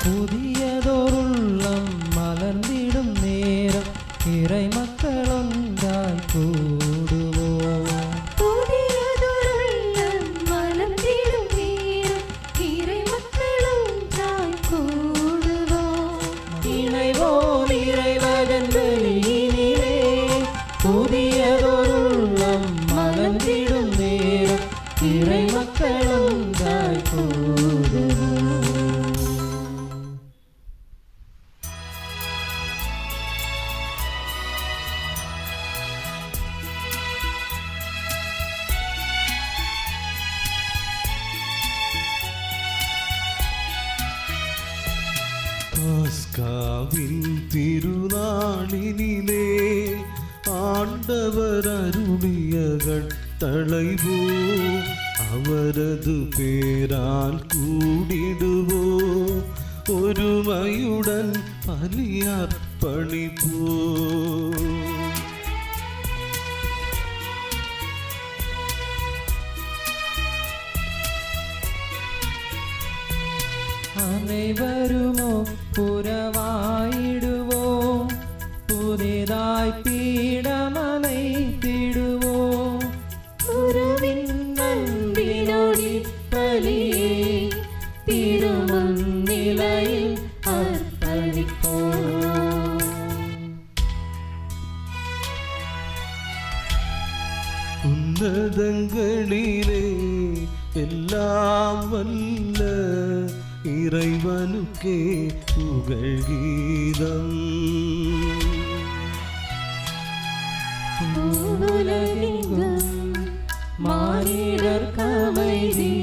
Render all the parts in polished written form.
புதியதொருள்ளம் மலர்ந்திடும் நேரம் இறை மக்கள் ஒன்றாய் கூடுவோம். புதியதொருள்ளம் மலர்ந்திடும் நேரம் இறை மக்கள் ஒன்றாய் கூடுவோம். இணைவோம் இறைவன் வெளியினிலே புதியதொருள்ளம் மலர்ந்திடும் நேரம் இறை மக்கள் ஒன்றாய் கூடுவோம். பாஸ்காவின் திருநாளினிலே ஆண்டவர் அருளிய கட்டளைவோ அவரது பேரால் கூடிடுவோ ஒருமையுடன் பலியர்ப்பணிப்போ. அனைவரும் ஒப்புரவாயிடுவோம் புதிதாய் பீடமனைத்திடுவோம். குருவின் அன்பினொளி பலியே திருமுன்னிலையில் அர்ப்பணிப்போம். உன்னதங்களிலே எல்லாம் வல்ல இறைவனுக்கே புகழ் கீதம். உலகெங்கும் மானிடர்க்கு அமைதி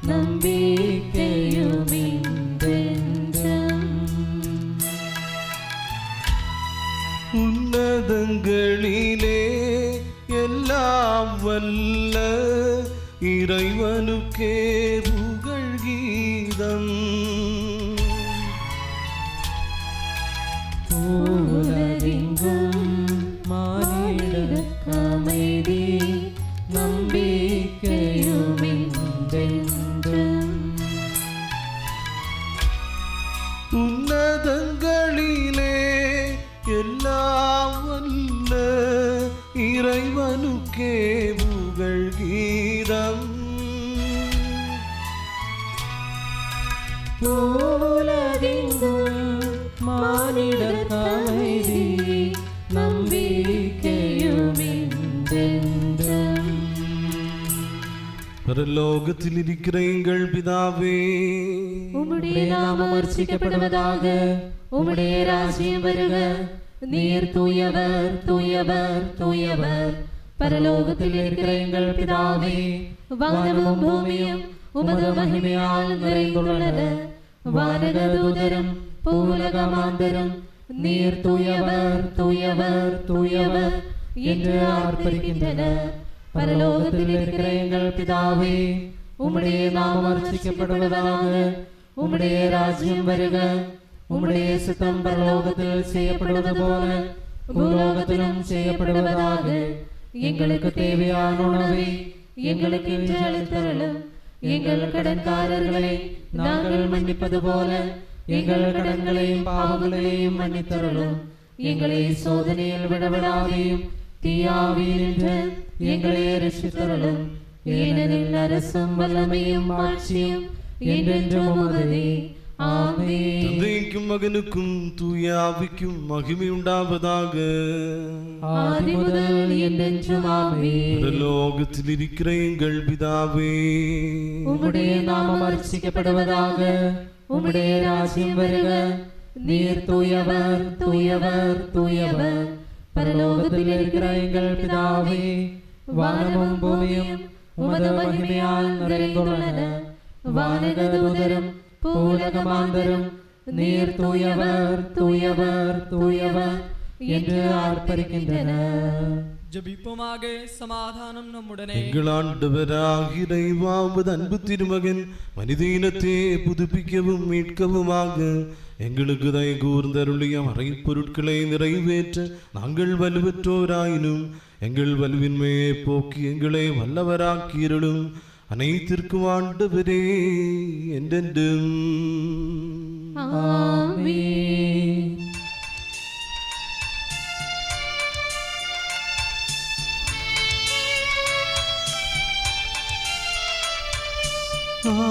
நம்பிக்கையும் என்றென்றும். உன்னதங்களிலே எல்லாம் வல்ல இறைவனுக்கே புகழ் கீதம். உலகெங்கும் மானிடர்க்கு அமைதி நம்பிக்கையும் என்றென்றும். உன்னதங்களிலே எல்லாம் வல்ல இறைவனுக்கே புகழ் கீதம். உலகெங்கும் மானிடர்க்கு அமைதி நம்பிக்கையும் என்றென்றும். பரலோகத்தில் இருக்கிற எங்கள் பிதாவே, உம்முடைய நாமம் அர்ச்சிக்கப்படுவதாக. உம்முடைய ராஜ்யம் வருக. நீர் தூயவர் தூயவர் தூயவர். பரலோகத்தில் இருக்கிற எங்கள் பிதாவே, வானமும் பூமியும் உமது மகிமையால் நிறைந்துள்ளன. வானக தூதரும் பூலக மாந்தரும் நீர் தூயவர் தூயவர் தூயவர் என்று ஆர்ப்பரிக்கின்றனர். பரலோகத்தில் இருக்கிற எங்கள் பிதாவே, உம்முடைய நாமம் அர்ச்சிக்கப்படுவதாக. உம்முடைய ராஜ்யம் வருக. உம்முடைய சித்தம் பரலோகத்தில் செய்யப்படுவது போல பூலோகத்திலும் செய்யப்படுவதாக. எங்களுக்கு தேவையான உணவை எங்களுக்கு இன்று அளித்தருளும். எங்கள் கடன்காரர்களை நாங்கள் மன்னிப்பது போல எங்கள் கடன்களையும் பாவங்களையும் மன்னித்தருளும். எங்களை சோதனையில் விடவிடாதையும் தீயாவினின்று எங்களை ரட்சித்தருளும். ஏனெனில் அரசும் வல்லமையும் ஆட்சியும் என்றென்றும் உமதே. ஆமென். தந்தைக்கும் மகனுக்கும் தூய ஆவிக்கும் மகிமை உண்டாவதாக. ஆதி முதல் என்றென்றும் ஆமென். பரலோகத்தில் இருக்கிற எங்கள் பிதாவே, உம்முடைய நாமம் அர்ச்சிக்கப்படுவதாக. உம்முடைய ராஜ்யம் வருக. நீர் தூயவர் தூயவர் தூயவர். பரலோகத்தில் இருக்கிற எங்கள் பிதாவே, வானமும் பூமியும் உமது மகிமையால் நிறைந்துள்ளன. வானக தூதரும் பூலக மாந்தரும் நீர் தூயவர் தூயவர் தூயவர் என்று ஆர்ப்பரிக்கின்றனர். ஜெபிப்போமாக. சமாதானம் நம்முடனே. எங்கள் ஆண்டவராகிய இறைவா, உமது அன்பு திருமகன் மனித இனத்தை புதுப்பிக்கவும் மீட்கவுமாக எங்களுக்கு தயை கூர்ந்தருளிய மறைப்பொருட்களை நிறைவேற்ற நாங்கள் வலுவற்றோராயினும் எங்கள் வலுவின்மையை போக்கி எங்களை வல்லவராக்கியருளும். அனைத்திற்கும் ஆண்டவரே என்றென்றும் ஆமென்.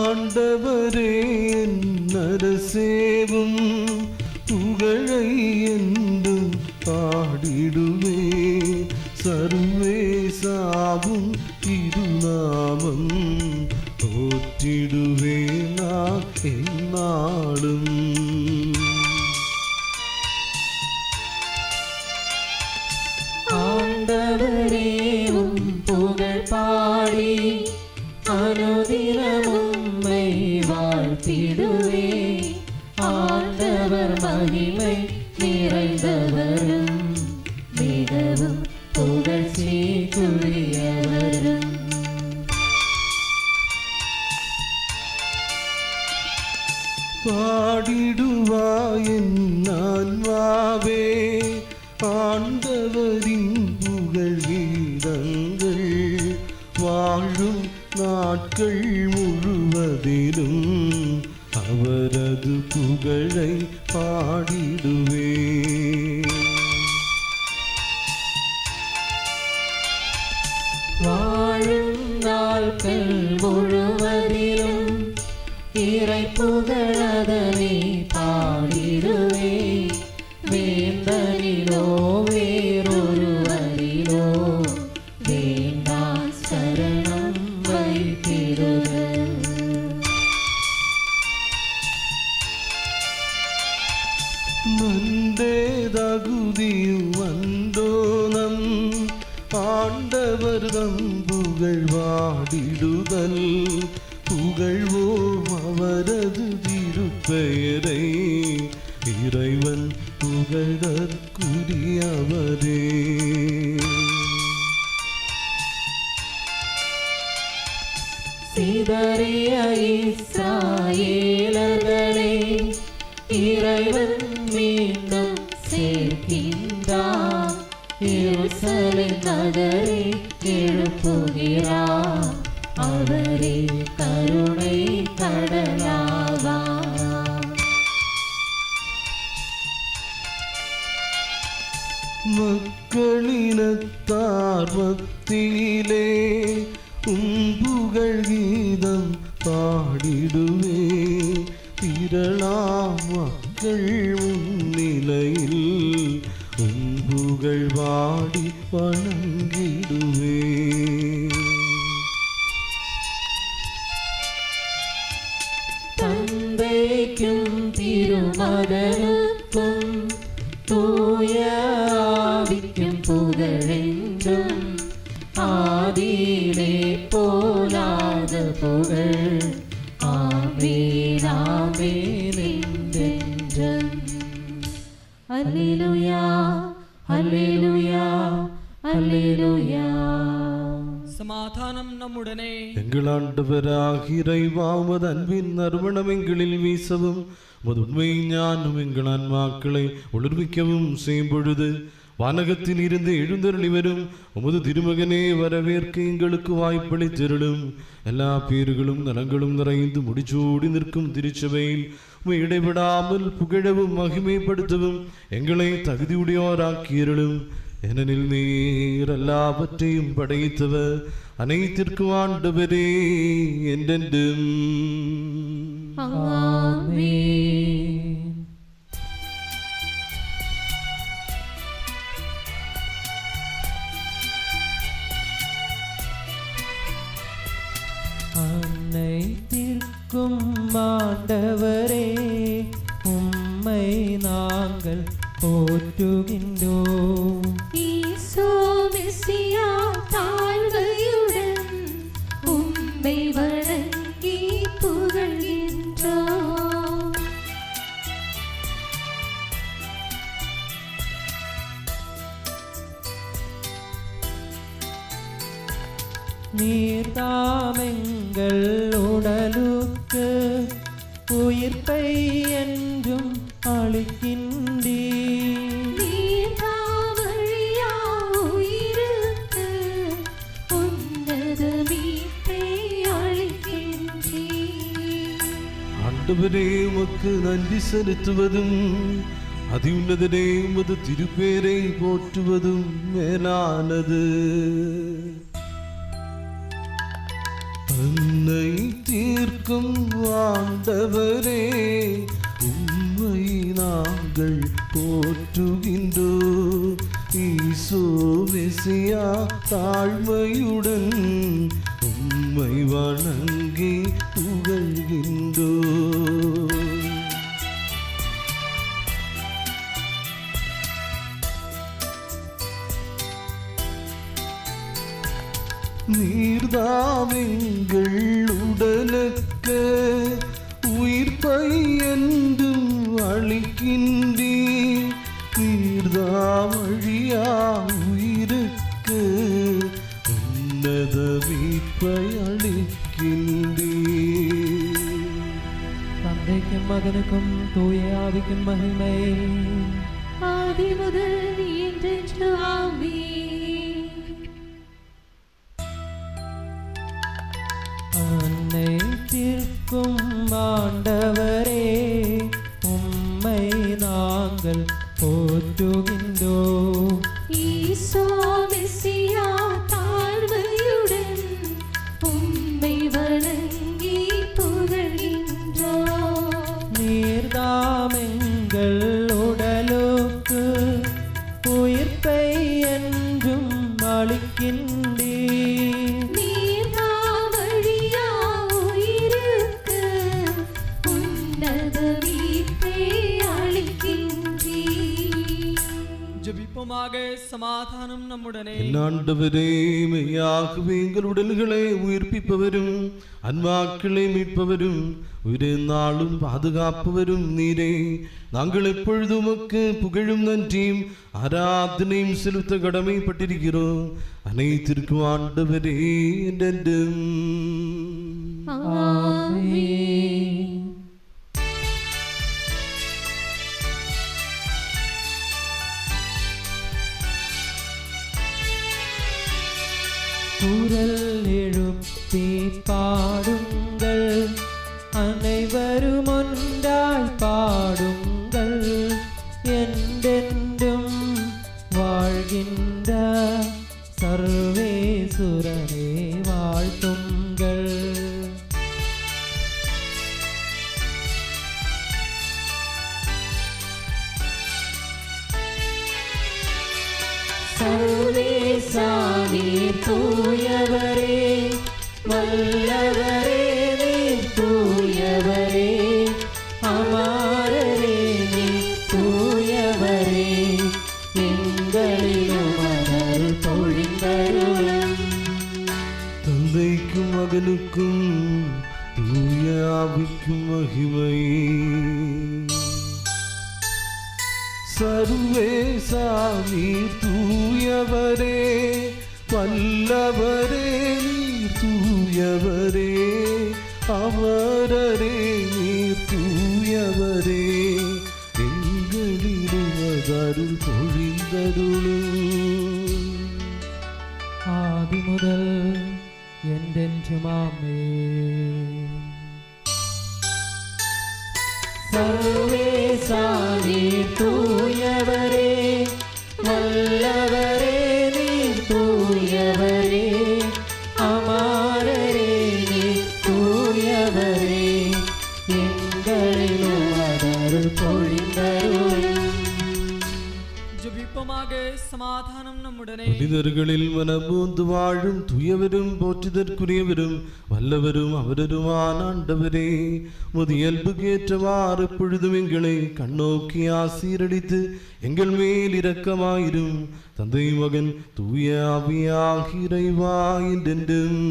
ஆண்டவரே என் அரசேவும் புகழை என்றும் பாடிடுவே சர்வேசாவும் திருநாமம் போற்றிடுவே நான் எந்நாளும். ஆண்டவரே உம் புகழ் பாடி அனுதினம் உம்மை வாழ்த்திடுவே. ஆண்டவர் மகிமை நிறைந்தவரும் மிகவும் புகழ்ச்சிக்குரியவரும். பாடிடுவாயின் ஆன்மாவே ஆண்டவரின் புகழ் கீதங்கள் வாழும் நாட்கள் முழுவதிலும் அவரது புகழை பாடிடுவே. வாழும் நாட்கள் முழுவதிலும் இறை புகழதனை பாடிடுவே. வேந்தனிலோ வேறொருவரிலோ வேண்டா சரணம் வைத்திடுக. நந்தே தகுதியும் வந்தோனம் ஆண்டவர் தம் புகழ் வாடிடுதல். புகழ்வோம் அவரது திருப்பெயரை இறைவன் புகழற்குரியவரே. சிதறிய இஸ்ராயேலர்களே இறைவன் மீண்டும் சேர்க்கின்றார். எருசலேம் நகரை எழுப்புகிறார். அவரே கருணை கடலாவார். மக்களினத்தார் மத்தியிலே புகழ் கீதம் பாடிடுவே. திரளாம் மக்கள் முன்னிலையில் புகழ் பாடி வணங்கிடுவே. தந்தைக்கும் திருமகனுக்கும் தூய ஆவிக்கும் புகழென்றும் ஆதியிலே போலாத புகழ். ஆமென் ஆமென் என்றென்றும். அல்லேலூயா அல்லேலூயா அல்லேலூயா. சமாதானம் நம்முடனே. எங்கள் ஆண்டவராகிய இறைவா உமது அன்பின் நறுமணம் எங்களில் வீசவும் உமது உண்மை ஞானம் எங்கள் ஆன்மாக்களை ஒளிர்விக்கவும் செய்யும் பொழுது வானகத்தில் இருந்து எழுந்தருளி வரும் உமது திருமகனே வரவேற்க எங்களுக்கு வாய்ப்பளித்திருளும். எல்லா பேர்களும் நலங்களும் நிறைந்து முடிச்சோடி நிற்கும் திருச்சபையில் உம்மை இடைவிடாமல் புகழவும் மகிமைப்படுத்தவும் எங்களை தகுதியுடையோராக்கியிருளும். ஏனெனில் நீர் எல்லாவற்றையும் படைத்தவர், அனைத்திற்கும் ஆண்டவரே என்றென்றும். ஆமென். அனைத்திற்கும் ஆண்டவரே உம்மை நாங்கள் போற்றுகின்றோம். ஈசோ மெசியா தாழ்வையுடன் உம்மை வணங்கி புகழ்கின்றோம். நீர்தாமெங்கள் உடலுக்கு உயிர்ப்பை என்றும் அளிக்கின்றீர். நீர்தாவழியா உயிருக்கு உன்னத மீட்பை அளிக்கின்றீர். ஆண்டவரே உமக்கு நன்றி செலுத்துவதும் அதியுன்னதனே உமது திருப்பேரை போற்றுவதும் மேலானது. தன்னை தீர்க்கும் ஆண்டவரே உம்மை நாங்கள் போற்றுகின்றோம். ஈசோ மெசியா தாழ்மையுடன் உம்மை வணங்கி புகழ்கின்றோம். நீர்தாமெங்கள் உடலுக்கு உயிர்ப்பை என்றும் அளிக்கின்றீர். நீர்தாமழியா உயிருக்கு உன்னத மீட்பை அளிக்கின்றீர். தந்தைக்கும் மகனுக்கும் தூய ஆவிக்கும் மகிமை ஆதி முதல் இன்றென்று ஆமென். அன்னை தீர்க்கும் ஆண்டவரே உம்மை நாங்கள் போற்றுகின்றோம். ஈசோ மெசியா தாழ்மையுடன் உம்மை வணங்கி புகழ்கின்றோம். நீர்தாமெங்கள் உடலுக்கு உயிர்ப்பை என்றும் அளிக்கின்றீர். நீர்தாமழியா உயிருக்கு உன்னத மீட்பை அளிக்கின்றீர். ஜெபிப்போமாக. சமாதானம் நம்முடனே. என் ஆண்டவரே மெய்யாகவே எங்கள் உடல்களை உயிர்ப்பிப்பவரும் அன்பாக்களை மீட்பவரும் உயிரை நாளும் பாதுகாப்பவரும் நீரே. நாங்கள் எப்பொழுது உமக்கு புகழும் நன்றியும் ஆராதனையும் செலுத்த கடமைப்பட்டிருக்கிறோம். அனைத்திற்கும் ஆண்டவரே என்றென்றும் ஆமென். குரல் எழுப்பி பாடுங்கள், அனைவரும் ஒன்றாய் பாடுங்கள். என்றென்றும் வாழ்கின்ற சர்வேசுரனே வாழ்த்துங்கள். சர்வேசா நீர் தூயவரே, வல்லவரே நீர் தூயவரே, அமரரே நீர் தூயவரே, எங்களிலும் அருள் பொழிந்தருளும். தந்தைக்கும் மகனுக்கும் தூய ஆவிக்கும் மகிமை. சர்வேசா நீர் தூயவரே, வல்லவரே நீர் தூயவரே, அமரரே நீர் தூயவரே, எங்களிலும் அருள் பொழிந்தருளும். ஆதி முதல் என்றென்றும் ஆமென். சர்வேசா நீர் தூயவரே, வல்லவரே நீர் தூயவரே, அமரரே நீர் தூயவரே, எங்களிலும் அருள் பொழிந்தருளும். ஜெபிப்போமாக. சமாதானம் நம்முடனே. மனிதர்களில் மனமூந்து வாழும் தூயவரும் போற்றுதற்குரியவரும் வல்லவரும் அவரருமான ஆண்டவரே, முதியல்புக்கேற்றவாறு எப்பொழுதும் எங்களை கண்ணோக்கி ஆசீரடித்து எங்கள் மேல் இரக்கமாயிரும். தந்தை மகன் தூய ஆவியாகிய இறைவா என்றென்றும்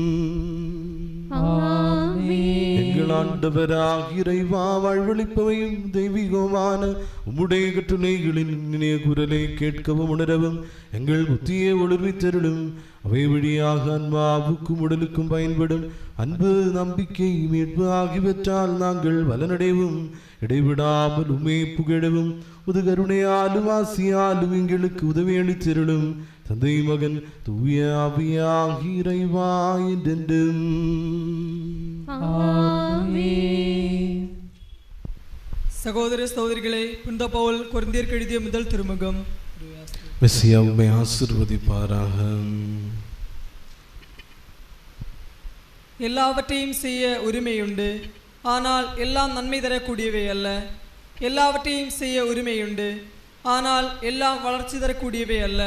எங்கள் ஆண்டவராகிய இறைவா, வாழ்வளிப்பவையும் தெய்வீகமான உம்முடைய கட்டுரைகளின் இனிய குரலை கேட்கவும் உணரவும் எங்கள் புத்தியை ஒளிர்வித்தருளும். அவை வழியாக அன்பாவுக்கும் உடலுக்கும் பயன்படும் அன்பு, நம்பிக்கை, மீட்பு ஆகியவற்றால் நாங்கள் வலனடைவும் இடைவிடாமல் உம்மை புகழவும் உது கருணையாலும் ஆசியாலும் எங்களுக்கு உதவி அளித்தருளும். தந்தை மகன் தூய ஆவியாகிய இறைவா என்றென்றும் ஆமென். சகோதர சகோதரிகளே, புனித பவுல் கொரிந்தியருக்கு எழுதிய முதல் திருமுகம். மெசியா உம்மை ஆசீர்வதிப்பாராக. எல்லாவற்றையும் செய்ய உரிமையுண்டு, ஆனால் எல்லாம் நன்மை தரக்கூடியவை அல்ல. எல்லாவற்றையும் செய்ய உரிமையுண்டு, ஆனால் எல்லாம் வளர்ச்சி தரக்கூடியவை அல்ல.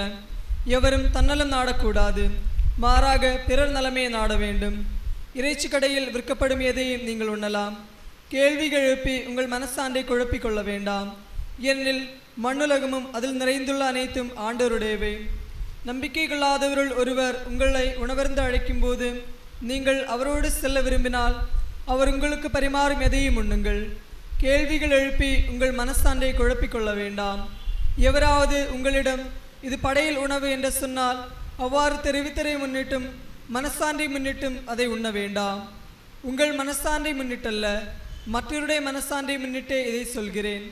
எவரும் தன்னலம் நாடக்கூடாது, மாறாக பிறர் நலமே நாட வேண்டும். இறைச்சி கடையில் விற்கப்படும் எதையும் நீங்கள் உண்ணலாம். கேள்விகள் எழுப்பி உங்கள் மனசாண்டை குழப்பிக் கொள்ள வேண்டாம். ஏனெனில் மண்ணுலகமும் அதில் நிறைந்துள்ள அனைத்தும் ஆண்டவருடையவை. நம்பிக்கை கொள்ளாதவர்கள் ஒருவர் உங்களை உணவருந்து அழைக்கும் போது நீங்கள் அவரோடு செல்ல விரும்பினால் அவர் உங்களுக்கு பரிமாறும் எதையும் உண்ணுங்கள். கேள்விகள் எழுப்பி உங்கள் மனசாண்டை குழப்பிக் கொள்ள வேண்டாம். எவராவது உங்களிடம் இது படையில் உணவு என்று சொன்னால் அவ்வாறு தெரிவித்தரை முன்னிட்டும் மனசாண்டை முன்னிட்டும் அதை உண்ண வேண்டாம். உங்கள் மனசாண்டை முன்னிட்டல்ல, மற்றவருடைய மனசாண்டை முன்னிட்டே இதை சொல்கிறேன்.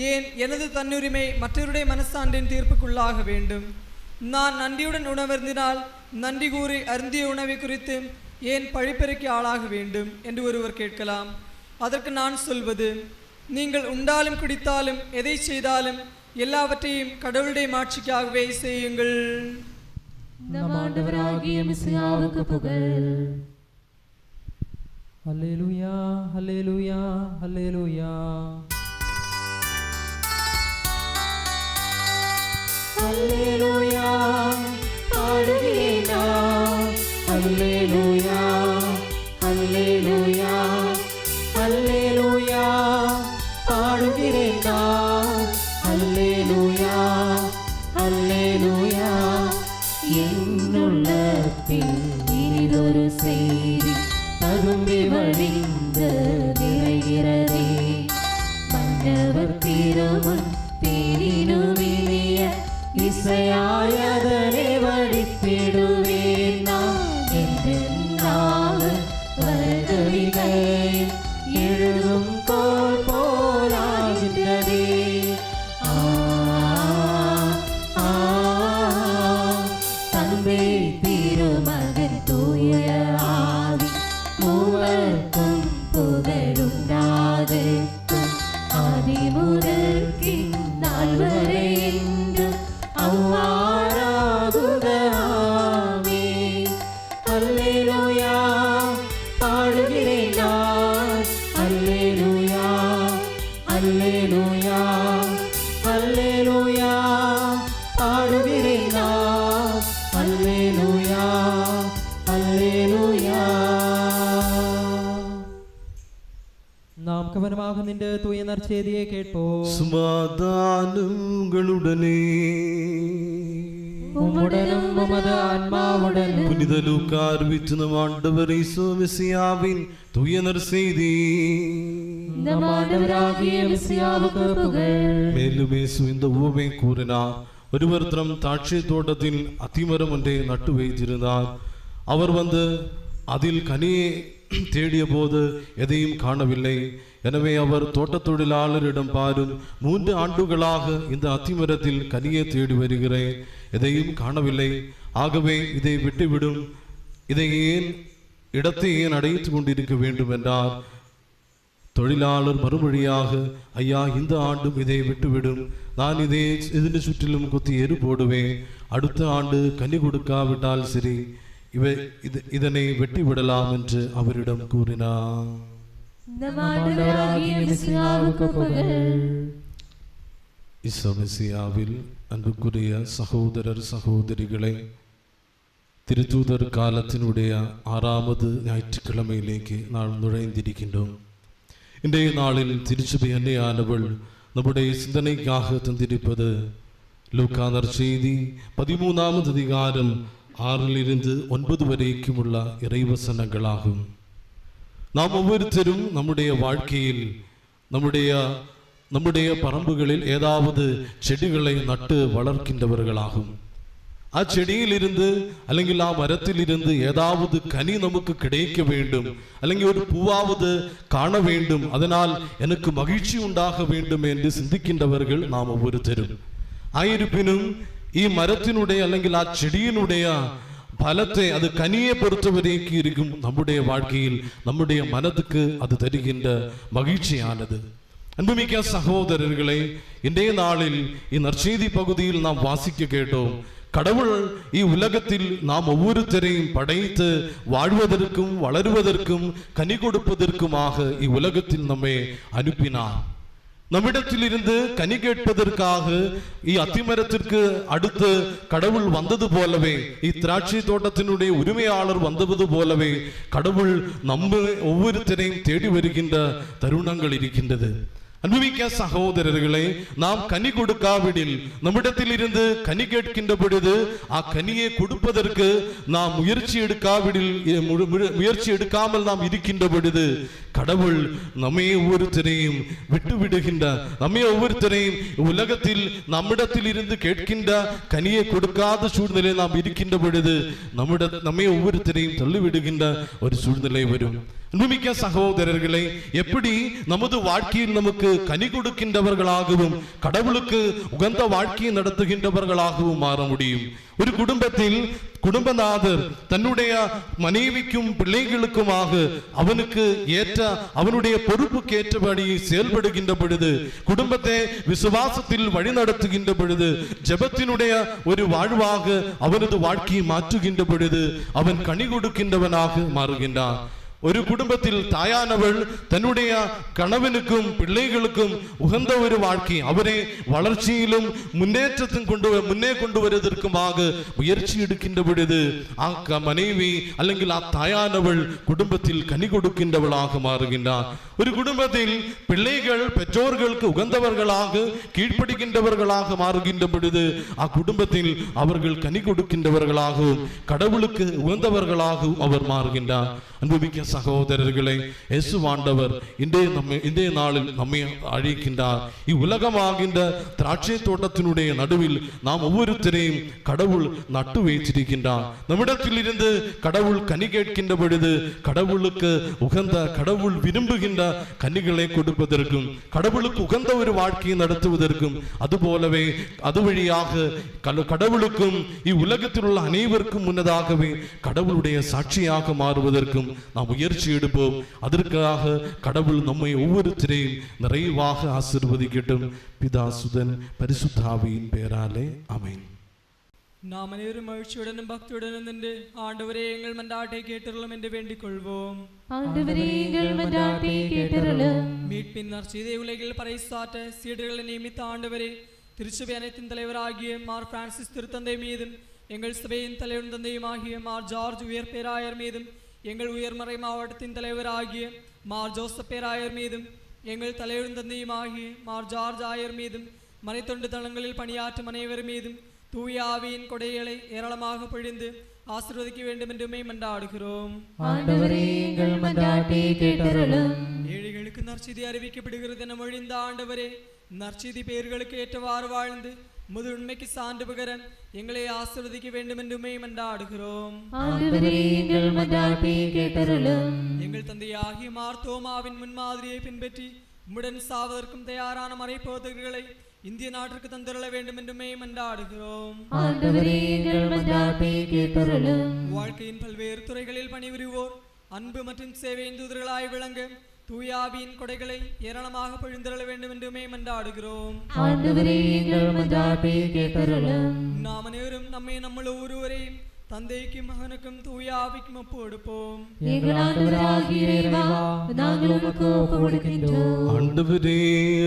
ஏன் எனது தன்னுரிமை மற்றவருடைய மனசாண்டின் தீர்ப்புக்குள்ளாக வேண்டும்? நான் நன்றியுடன் உணவருந்தினால் நன்றி கூறி அருந்திய உணவை குறித்து ஏன் பழிப்பெருக்கி ஆளாக வேண்டும் என்று ஒருவர் கேட்கலாம். அதற்கு நான் சொல்வது, நீங்கள் உண்டாலும் குடித்தாலும் எதை செய்தாலும் எல்லாவற்றையும் கடவுளுடைய மாட்சிக்காகவே செய்யுங்கள். நம் ஆண்டவராகிய மெசியாவுக்கு புகழ். அல்லேலூயா, அல்லேலூயா, அல்லேலூயா. அல்லேலூயா பாடுகிறேன் நான். அல்லேலூயா, அல்லேலூயா, அல்லேலூயா பாடுகிறேன் நான். அல்லேலூயா, அல்லேலூயா. என்னுள்ளத்தில் இனிதொரு செய்தி ததும்பி வழிந்து நிறைகிறதே. மன்னவர் திருமுன் தேனினுமினிய இசையாயதனை வடித்திடுவேன் நான். என்றென்றாவது வருகையில் எழுதும் கோல் போலாகின்றதே. தந்தை திருமகன் தூய ஆவி மூவர்க்கும் புகழுண்டாகட்டும். ஆதிமுதற்கின் நாள் வரை என்றும் அவ்வாறாகுக. ஆமென். அல்லேலூயா பாடுகிறேன் நான். அல்லேலூயா, அல்லேலூயா, அல்லேலூயா பாடுகிறேன் நான். அல்லேலூயா, அல்லேலூயா. நாம் கவனமாக நின்று தூய நற்செய்தியை கேட்போம். சமாதானம் உங்களுடனே. உம்முடனும் உமது ஆன்மாவுடனும். புனித லூக்கா அறிவித்த நம் ஆண்டவர் இயேசு மெசியாவின் தூய நற்செய்தி. நம் ஆண்டவராகிய மெசியாவுக்கு புகழ். மேலும் இயேசு இந்த உவமை கூறினார். ஒருவர் தம் திராட்சை தோட்டத்தில் அத்திமரம் ஒன்றை நட்டு வைத்திருந்தார். அவர் வந்து அதில் கனியை தேடிய போது எதையும் காணவில்லை. எனவே அவர் தோட்டத் தொழிலாளரிடம், பாரும், 3 ஆண்டுகளாக இந்த அத்திமரத்தில் கனியை தேடி வருகிறேன், எதையும் காணவில்லை. ஆகவே இதை விட்டுவிடும். இடத்தை ஏன் அடைத்து கொண்டிருக்க வேண்டும் என்றார். தொழிலாளர் மறுமொழியாக, ஐயா, இந்த ஆண்டும் இதை விட்டுவிடும். நான் இதனை சுற்றிலும் கொத்தி எரு போடுவேன். அடுத்த ஆண்டு கனி கொடுக்காவிட்டால் சரி, இதனை வெட்டி விடலாம் என்று அவரிடம் கூறினார். இசோமெசியாவில் அன்புக்குரிய சகோதரர் சகோதரிகளை, திருத்தூதர் காலத்தினுடைய 6வது ஞாயிற்றுக்கிழமையிலேக்கு நாம் நுழைந்திருக்கின்றோம். இன்றைய நாளில் திருச்சபை அன்னையானவள் நம்முடைய சிந்தனைக்காக தந்திருப்பது லூக்கா நற்செய்தி 13வது அதிகாரம் 6லிருந்து 9 வரைக்கும் உள்ள இறைவசனங்களாகும். நாம் ஒவ்வொருத்தரும் நம்முடைய வாழ்க்கையில் நம்முடைய பரம்புகளில் ஏதாவது செடிகளை நட்டு வளர்க்கின்றவர்களாகும். அச்செடியில் இருந்து அல்லங்கில் மரத்தில் இருந்து ஏதாவது கனி நமக்கு கிடைக்க வேண்டும், அல்லங்கில் ஒரு பூவாவது காண வேண்டும், அதனால் எனக்கு மகிழ்ச்சி உண்டாக வேண்டும் என்று சிந்திக்கின்றவர்கள் நாம் ஒவ்வொருத்தரும். ஆயிருப்பினும் மரத்தினுடைய அல்லங்கில் செடியினுடைய பலத்தை, அது கனியை பொறுத்தவரைக்கு இருக்கும் நம்முடைய வாழ்க்கையில் நம்முடைய மனதுக்கு அது தருகின்ற மகிழ்ச்சியானது. அன்புமிக்க சகோதரர்களே, இன்றைய நாளில் இந்நற்செய்தி பகுதியில் நாம் வாசிக்க கேட்டோம். கடவுள் உலகத்தில் நாம் ஒவ்வொருத்தரையும் படைத்து வாழ்வதற்கும் வளருவதற்கும் கனி கொடுப்பதற்குமாக இவ்வுலகத்தில் நம்மை அனுப்பினார். நம்மிடத்தில் இருந்து கனி கேட்பதற்காக அத்திமரத்திற்கு அடுத்து கடவுள் வந்தது போலவே, திராட்சை தோட்டத்தினுடைய உரிமையாளர் வந்தது போலவே கடவுள் நம்ம ஒவ்வொருத்தரையும் தேடி வருகின்ற தருணங்கள் இருக்கின்றது. அன்புமிக்க சகோதரர்களே, நாம் கனி கொடுக்காவிடில், நம்மிடத்தில் இருந்து கனி கேட்கின்ற பொழுது அக்கனியை கொடுப்பதற்கு நாம் முயற்சி எடுக்காமல் நாம் இருக்கின்ற பொழுது கடவுள் நம்மை ஒவ்வொருத்தரையும் விட்டு விடுகின்ற, நம்மை ஒவ்வொருத்தரையும் உலகத்தில் நம்மிடத்தில் இருந்து கேட்கின்ற கனியை கொடுக்காத சூழ்நிலை நாம் இருக்கின்ற பொழுது நம்மை ஒவ்வொருத்தரையும் தள்ளிவிடுகின்ற ஒரு சூழ்நிலை வரும். அன்புமிக்க சகோதரர்களை, எப்படி நமது வாழ்க்கையில் நமக்கு கனி கொடுக்கின்றவர்களாகவும் கடவுளுக்கு உகந்த வாழ்க்கையை நடத்துகின்றவர்களாகவும் மாற முடியும்? ஒரு குடும்பத்தில் குடும்பநாதர் தன்னுடைய மனைவிக்கும் பிள்ளைகளுக்குமாக அவனுக்கு ஏற்ற அவனுடைய பொறுப்புக்கு ஏற்றபடி செயல்படுகின்ற பொழுது, குடும்பத்தை விசுவாசத்தில் வழி நடத்துகின்ற பொழுது, ஜெபத்தினுடைய ஒரு வாழ்வாக அவனது வாழ்க்கையை மாற்றுகின்ற பொழுது அவன் கனி கொடுக்கின்றவனாக மாறுகின்றான். ஒரு குடும்பத்தில் தாயானவள் தன்னுடைய கணவனுக்கும் பிள்ளைகளுக்கும் உகந்த ஒரு வாழ்க்கை, அவரை வளர்ச்சியிலும் முன்னே கொண்டு வருவதற்குமாக முயற்சி எடுக்கின்ற பொழுது மனைவி அல்லது தாயானவள் குடும்பத்தில் கனி கொடுக்கின்றவளாக மாறுகின்றார். ஒரு குடும்பத்தில் பிள்ளைகள் பெற்றோர்களுக்கு உகந்தவர்களாக கீழ்ப்படுகின்றவர்களாக மாறுகின்ற பொழுது அக்குடும்பத்தில் அவர்கள் கனி கொடுக்கின்றவர்களாகவும் கடவுளுக்கு உகந்தவர்களாகவும் அவர் மாறுகின்றார். அன்புமிக்க சகோதரர்களை, இயேசு ஆண்டவர் இன்றைய நாளில் நம்மை அழைக்கின்றார். இவ்வுலகமாகின்ற திராட்சை தோட்டத்தினுடைய நடுவில் நாம் ஒவ்வொருத்தரையும் கடவுள் நட்டு வைத்திருக்கின்றார். நம்மிடத்தில் இருந்து கடவுள் கனி கேட்கின்ற பொழுது கடவுளுக்கு உகந்த, கடவுள் விரும்புகின்ற கனிகளை கொடுப்பதற்கும் கடவுளுக்கு உகந்த ஒரு வாழ்க்கையை நடத்துவதற்கும், அதுபோலவே அது வழியாக கடவுளுக்கும் இவ்வுலகத்தில் உள்ள அனைவருக்கும் முன்னதாகவே கடவுளுடைய சாட்சியாக மாறுவதற்கும் நாம் முயற்சி எடுப்போம். அதற்காக கடவுள் நம்மை ஒவ்வொருத்தரையும் நிறைவாக ஆசீர்வதிக்கட்டும். பிதா, சுதன், பரிசுத்த ஆவியின் பெயராலே ஆமென். நாம் அனைவரும் மகிழ்ச்சியுடனும் பக்தியுடனும் நின்று ஆண்டவரே எங்கள் மன்றாட்டை கேட்டருளும் என்று வேண்டிக் கொள்வோம். மீட்பின் நற்செய்தியை உலகில் பறைசாற்ற சீடர்களை நியமித்த ஆண்டவரே, திருச்சபை அனைத்தின் தலைவராகிய மார் பிரான்சிஸ் திருத்தந்தை மீதும், எங்கள் சபையின் தலைவன் தந்தையுமாகிய மார் ஜார்ஜ் உயர் பேராயர் மீதும், எங்கள் உயர்மறை மாவட்டத்தின் தலைவராகிய மார் ஜோசப் பேராயர் மீதும், எங்கள் தலைவன் தந்தையுமாகிய மார் ஜார்ஜ் ஆயர் மீதும், மறைத்தொண்டு தளங்களில் பணியாற்றும் அனைவர் மீதும் தூய ஆவியின் கொடைகளை ஏராளமாக பொழிந்து ஆசீர்வதிக்க வேண்டும் என்று மன்றாடுகிறோம். ஏழைகளுக்கு நற்செய்தி அறிவிக்கப்படுகிறது என மொழிந்த ஆண்டவரே, நற்செய்தி பெயர்களுக்கு ஏற்றவாறு வாழ்ந்து முது உண்மைக்கு சான்று பகரன் எங்களை ஆசீர்வதிக்க வேண்டும் என்று மன்றாடுகிறோம். எங்கள் தந்தையாகிய மார் தோமாவின் முன்மாதிரியை பின்பற்றி உம்முடன் சாவதற்கும் தயாரான மறைப்போதகர்களை இந்திய நாட்டிற்கு தந்தருள வேண்டும் என்று மன்றாடுகிறோம். வாழ்க்கையின் பல்வேறு துறைகளில் பணிபுரிவோர் அன்பு மற்றும் சேவையின் தூதர்களாய் விளங்க தூயாவியின் கொடைகளை ஏராளமாக பொழிந்தருள வேண்டும் என்று மன்றாடுகிறோம். நாம் அனைவரும் நம்மள ஒருவரையும் தந்தைக்கும் மகனுக்கும் தூயாவிக்கும் ஒப்பு கொடுப்போம். ஆண்டவரே,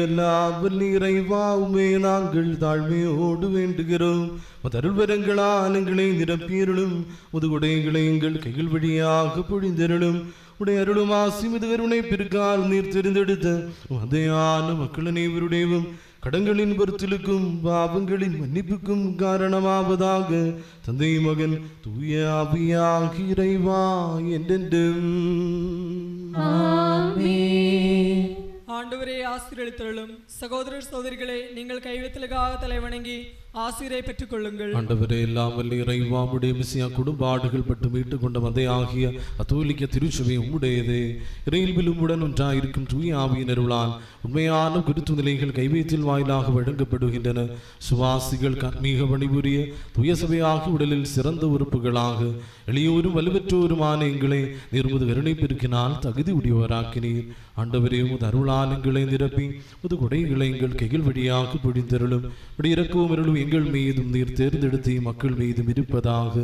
எல்லாவல்ல இறைவா, உம்மை நாங்கள் தாழ்மையோடு வேண்டுகிறோம். அருள்வரங்களால் எங்களை நிரப்பியருளும், முதுகுடைகளை எங்கள் கைகள் வழியாக பொழிந்தருளும். உடைய அருளும் ஆசிமிது கருணை பிற்கால் நீர் தெரிந்தெடுத்த மதையான மக்கள் அனைவருடையவும் கடங்களின் பொறுத்தலுக்கும் பாவங்களின் மன்னிப்புக்கும் காரணமாவதாக தந்தை, மகன், தூய ஆவியாகிய இறைவா என்றென்றும் ஆமென். ஆண்டவரே ஆசீர்வதித்தருளும். சகோதரர் சகோதரிகளே, நீங்கள் கைவித்தலுக்காக தலைவணங்கி ஆசீரை பெற்றுக் கொள்ளுங்கள். ஆண்டவரே, எல்லாம் வல்ல இறைவா, உம்முடைய மெசியா குடும்பாடுகள் பட்டு மீட்டுக் கொண்ட மதை ஆகிய கத்தோலிக்க திருச்சபை உம்முடையதே. இறையில்பில் உம்முடன் ஒன்றாயிருக்கும் தூய ஆவியினருளால் உண்மையான குருத்து நிலைகள் கைவேத்தில் வாயிலாக வழங்கப்படுகின்றன. சுவாசிகள் கர்மீக பணிபுரிய தூய சபையாகி உடலில் சிறந்த உறுப்புகளாக எளியோரும் வலுவற்றோருமான எங்களை நிர்முது கருணை பெருக்கினால் தகுதி உடையவராக்கினீர். ஆண்டவரே, உமது அருளால் அன்பினால் எங்களை நிரப்பி புது கொடைகளை எங்கள் கைகள் வழியாக பொழிந்தருளும். இறக்கவும் அருளும் எங்கள் மீதும் நீர் தேர்ந்தெடுத்து மக்கள் மீதும் இருப்பதாக.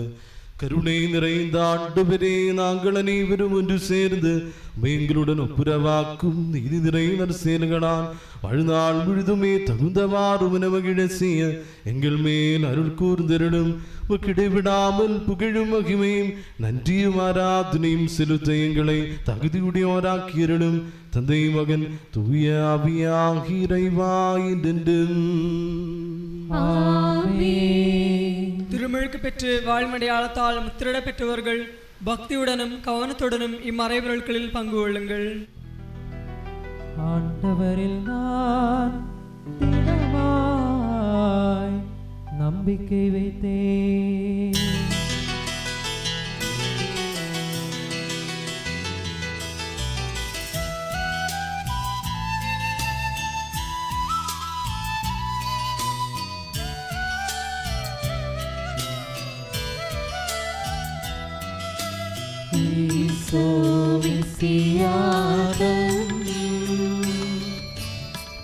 கருணை நிறைந்த ஆண்டவரே, நாங்கள் அனைவரும் ஒன்று சேர்ந்து எங்களுடன் ஒப்புரவாக்கும் நீதி நிறைந்த செயல்களால் வாழ்நாள் முழுதுமே தகுந்தவாறு மகிழ செய்ய எங்கள் மேல் அருள் கூர்ந்தருளும். கிடைவிடாமல் புகழும் மகிமையும் நன்றியும் ஆராதனையும் செலுத்த எங்களை தகுதியுடையோராக்கியருளும். தந்தை மகன் தூய ஆவியாகி இறைவா என்றென்றும் திருமுழுக்கு பெற்று வாழ்மடையாளத்தால் முத்திரிட பெற்றவர்கள் பக்தியுடனும் கவனத்துடனும் இம்மறைபொருட்களில் பங்கு கொள்ளுங்கள். ஆண்டவரில் நான் திடமாய் நம்பிக்கை வைத்தேன்.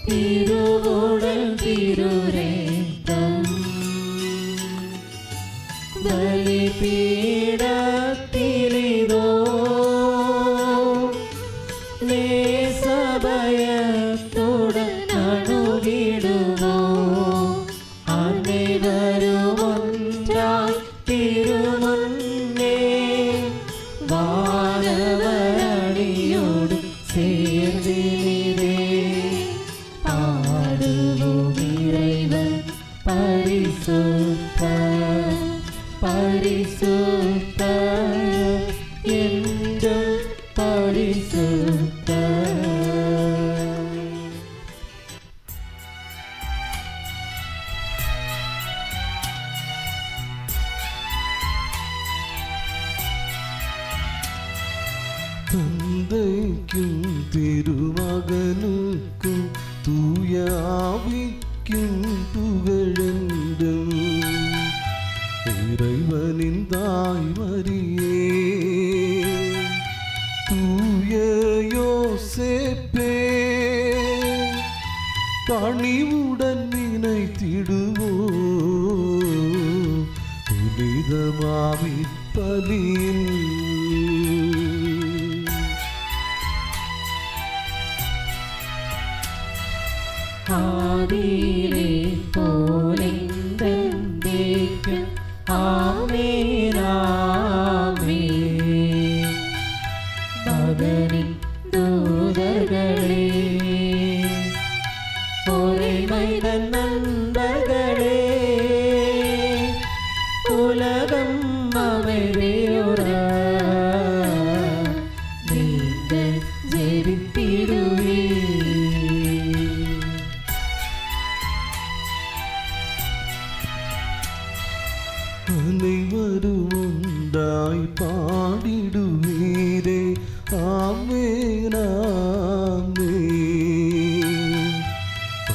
திருவுடல் திருரேத்தம் பலிபீடத்திலிதோ நேசபயத்துடன் அணுகிடுவோம். அனைவரும் ஒன்றாய் திருமுன்னே வானவரணியோடு சேர்ந்தினிதே பாடுவோம் இறைவன் பரிசுத்த பரிசுத்த என்றும் பரிசுத்த. தந்தைக்கும் திருமகனுக்கும் தூய ஆவிக்கும் புகழென்றும். இறைவனின் தாய் மரியே, தூய யோசேப்பே, பணிவுடன் நினைத்திடுவோம் புனிதமாவி பலியில். ஆதியிலே போலெந்தெந்தேக்கும் ஆமென் ஆமென். மகனின் தூதர்களே, ஒரேமைதன் நண்பர்களே, உலகம் அமைதியுற நீங்கள் ஜெபித்திடுவே. அனைவரும் ஒன்றாய் பாடிடுவீரே ஆமென் ஆமென்.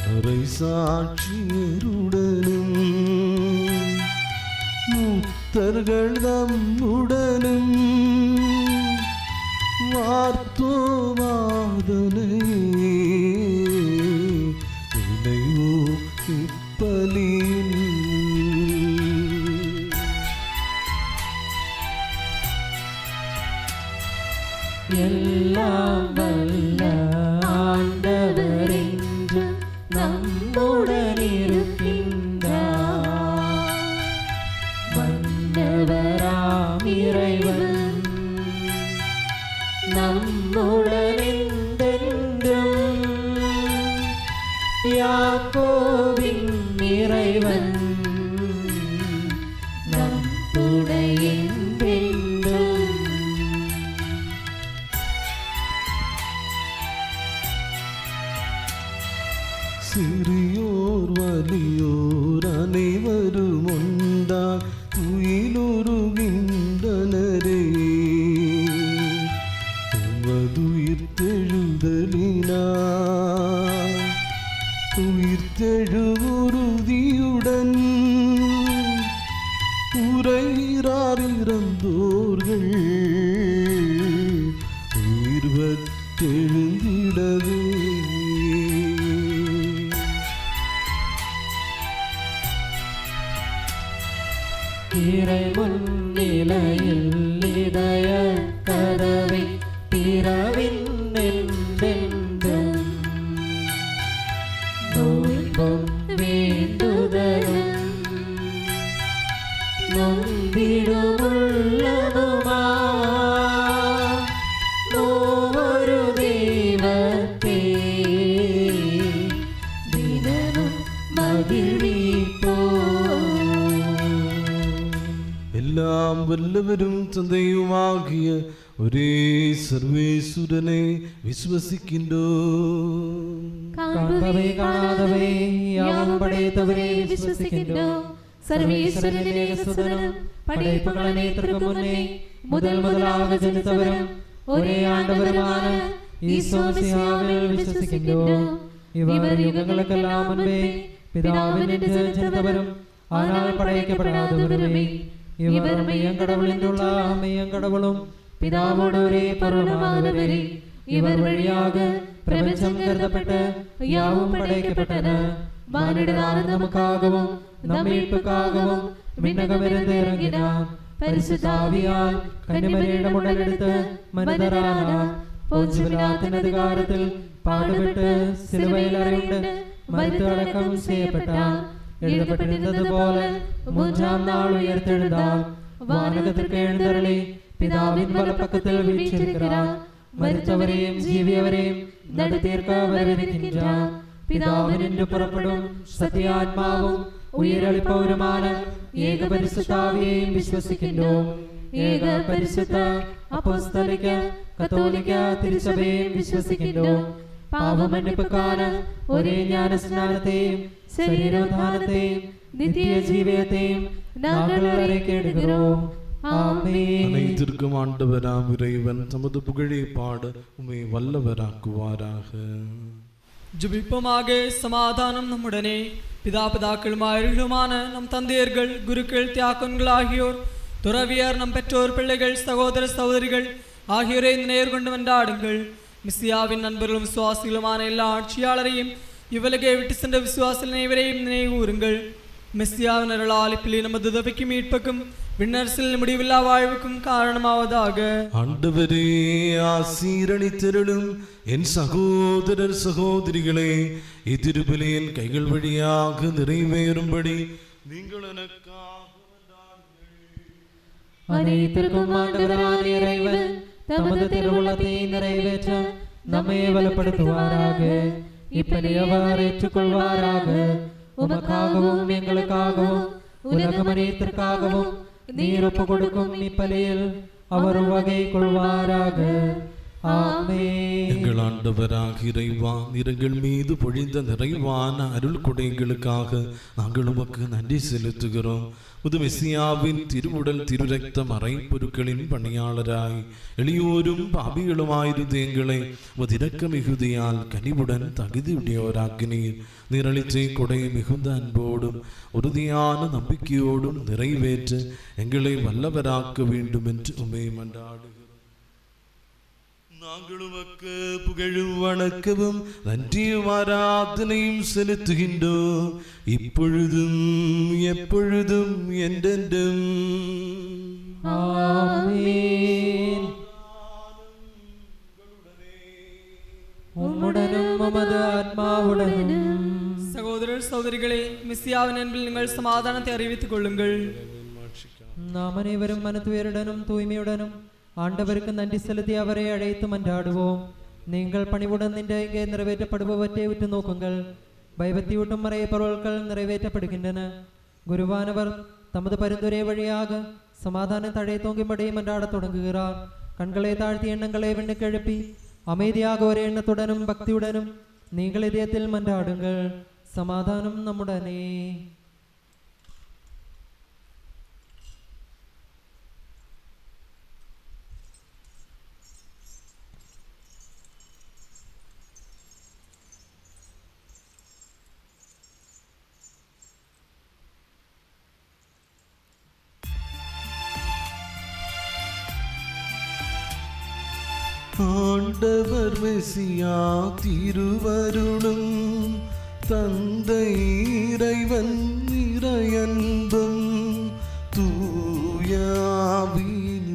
அரை சாட்சியருடனும் முத்தர்கள் தம்முடனும் வார்த்தோமாதனை நினைவோ இப்பலியில். எல்லாம் வல்ல ஆண்டவர் என்றும் நம்முடன் இருக்கின்றார். வந்தவராம் இறைவன் நம்முடன் என்றென்றும். யாக்கோபின் இறைவன் நம்முடன் என்றென்றும். சிறியோர் வலியோர் அனைவரும் ஒன்றாய் துயிலுருகின்றனரே. உமதுயிர்த்தெழுதலினார் உயிர்த்தெழுவுறுதியுடன் உரைகிறார் இறந்தோர்கள் உயிர் பெற்றெழுந்திடவே. இதய கதவை திறவின் என்றென்றும் நோன்பும் வேண்டுதலும் நொந்திடுமுள்ளதுமா மூவொரு தெய்வத்தே தினமும் மகிழ்விப்போ. எல்லாம் வல்லவரும் தந்தையுமாகிய ஒரே சர்வேசுரனை விசுவசிக்கின்றோம். காண்பவை காணாதவை யாவும் படைத்தவரே விசுவசிக்கின்றோம். சர்வேஸ்வரனே சுதனம் படைப்புகள் அனைத்திற்கும் முன்னே முதலாக ஜனித்தவரும் ஒரே ஆண்டவருமான ஈசோ மிசியாவில் விசுவசிக்கின்றோம். இவர் யுகங்களுக்கெல்லாம் முன்பே பிதாவினின்று ஜனித்தவரும் ஆனால் படைக்கப்படாதவருமே. இவர் மெய்யங்கடவுள் என்றுள்ள மெய்யங்கடவுளும் பிதாவோடு ஒரே பொருளுமானவரே. இவர் வழியாக பிரபஞ்சம் கருதப்பட்ட யாவும் படைக்கப்பட்டன. வானிடரான நமக்காகவும் நம் மீட்புக்காகவும் விண்ணகமிருந்து இறங்கினார். பரிசுத்த ஆவியால் கன்னிமரியிடம் உடலெடுத்து மனிதரானார். போன்சிய பிலாத்தின் அதிகாரத்தில் பாடுபட்டு சிலுவையில் அறையுண்டு மரித்து அடக்கம் செய்யப்பட்டார். எழுதப்பட்டிருந்தது போல மூன்றாம் நாள் உயிர்த்தெழுந்தார். வானகத்திற்கு எழுந்தருளி பிதாவின் வலப்பக்கத்தில் வீற்றிருக்கிறார். மரித்தவரையும் ஜீவியவரையும் நடுத்தீர்க்க வரவிருக்கின்றார். பிதாவினின்று புறப்படும் சத்தியாத்மாவும் உயிரளிப்பவருமான ஏக பரிசுத்த ஆவியையும் விசுவசிக்கின்றோம். ஏக பரிசுத்த அப்போஸ்தலிக கத்தோலிக்க திருச்சபையையும் விசுவசிக்கின்றோம். பாவ மன்னிப்புக்கான ஒரே ஞான ஸ்நானத்தையும் சரீரோத்தானத்தையும் நித்திய ஜீவியத்தையும் நாங்கள் அறிக்கையிடுகிறோம். ஆமென். அனைத்திற்கும் ஆண்டவராம் இறைவன் தமது புகழை பாட உம்மை வல்லவராக்குவாராக. ஜெபிப்போமாக. சமாதானம் நம்முடனே. பிதாக்களுமாயிருமான நம் தந்தையர்கள், குருக்கள், தியாக்கன்கள் ஆகியோர், துறவியர், நம் பெற்றோர், பிள்ளைகள், சகோதர சகோதரிகள் ஆகியோரை இந்த நேர் கொண்டு வந்தாடுங்கள். மிஸ்ஸியாவின் நண்பர்களும் விசுவாசிகளுமான எல்லா ஆட்சியாளரையும் இவ்வுலகை விட்டு சென்ற விசுவாசிகள் அனைவரையும் நினைவுறுங்கள். மெஸ்ஸியாவின் அருளால் இப்படி நமது உதவிக்கும் மீட்புக்கும் விண்ணரசில் முடிவில்லா வாழ்வுக்கும் காரணமாவதாக. ஆண்டவரே ஆசீரளித்தருளும் என் சகோதரர் சகோதரிகளே, இத்திருப்பலியின் கைகள் வழியாக நிறைவேறும்படி நீங்கள் எனக்காக அனைத்திற்கும் ஆண்டவரான இறைவன் தமது திருவுள்ளத்தை நிறைவேற்ற நம்மை வலுப்படுத்துவாராக. இப்படி அவர் ஏற்றுக்கொள்வாராக. உமக்காகவும் எங்களுக்காகவும் உலகம் அனைத்திற்காகவும் நீர் ஒப்பு கொடுக்கும் இப்பலியில் அவர் வகை கொள்வாராக. ஆமென். எங்கள் ஆண்டவராக இறைவா, எங்கள் மீது பொழிந்த நிறைவான அருள் கொடைகளுக்காக நாங்கள் உமக்கு நன்றி செலுத்துகிறோம். புது மெசியாவின் திருவுடல் திருரக்த மறைப்பொருட்களின் பணியாளராய் எளியோரும் பாபிகளுமாயிருந்த எங்களை இரக்க மிகுதியால் கனிவுடன் தகுதியுடையோராக்கினீர். நிரளிச்சை கொடை மிகுந்த அன்போடும் உறுதியான நம்பிக்கையோடும் நிறைவேற்ற எங்களை வல்லவராக்க வேண்டும் என்று உம்மை மன்றாடுகிறோம். நாங்கள் உமக்கு புகழும் வணக்கமும் நன்றியும் ஆராதனையும் செலுத்துகின்றோம், இப்பொழுதும் எப்பொழுதும் என்றென்றும். ஆமென். உம்முடனும் உமது ஆத்மாவுடனும். சகோதரர் சகோதரிகளே, மெஸ்ஸியாவின் அன்பில் நீங்கள் சமாதானத்தை அறிவித்துக் கொள்ளுங்கள். நாம் அனைவரும் மனத்துயருடனும் தூய்மையுடனும் ஆண்டவருக்கு நன்றி செலுத்தி அவரை அழைத்து மன்றாடுவோம். நீங்கள் பணிவுடன் இங்கே நிறைவேற்றப்படுபவற்றை உற்று நோக்குங்கள். பயபக்தியூட்டும் மறைய பொருட்கள் நிறைவேற்றப்படுகின்றன. குருவானவர் தமது பரிந்துரை வழியாக சமாதான தடை தோங்கும்படி மன்றாடத் தொடங்குகிறார். கண்களை தாழ்த்தி எண்ணங்களை விண்ணுக்கு எழுப்பி அமைதியாக ஒரு எண்ணத்துடனும் பக்தியுடனும் நீங்கள் இதயத்தில் மன்றாடுங்கள். சமாதானம் நம்முடனே. ஆண்டவர் மெசியா திருவருளும் தந்தை இறைவன் இறையன்பும் தூய ஆவியின்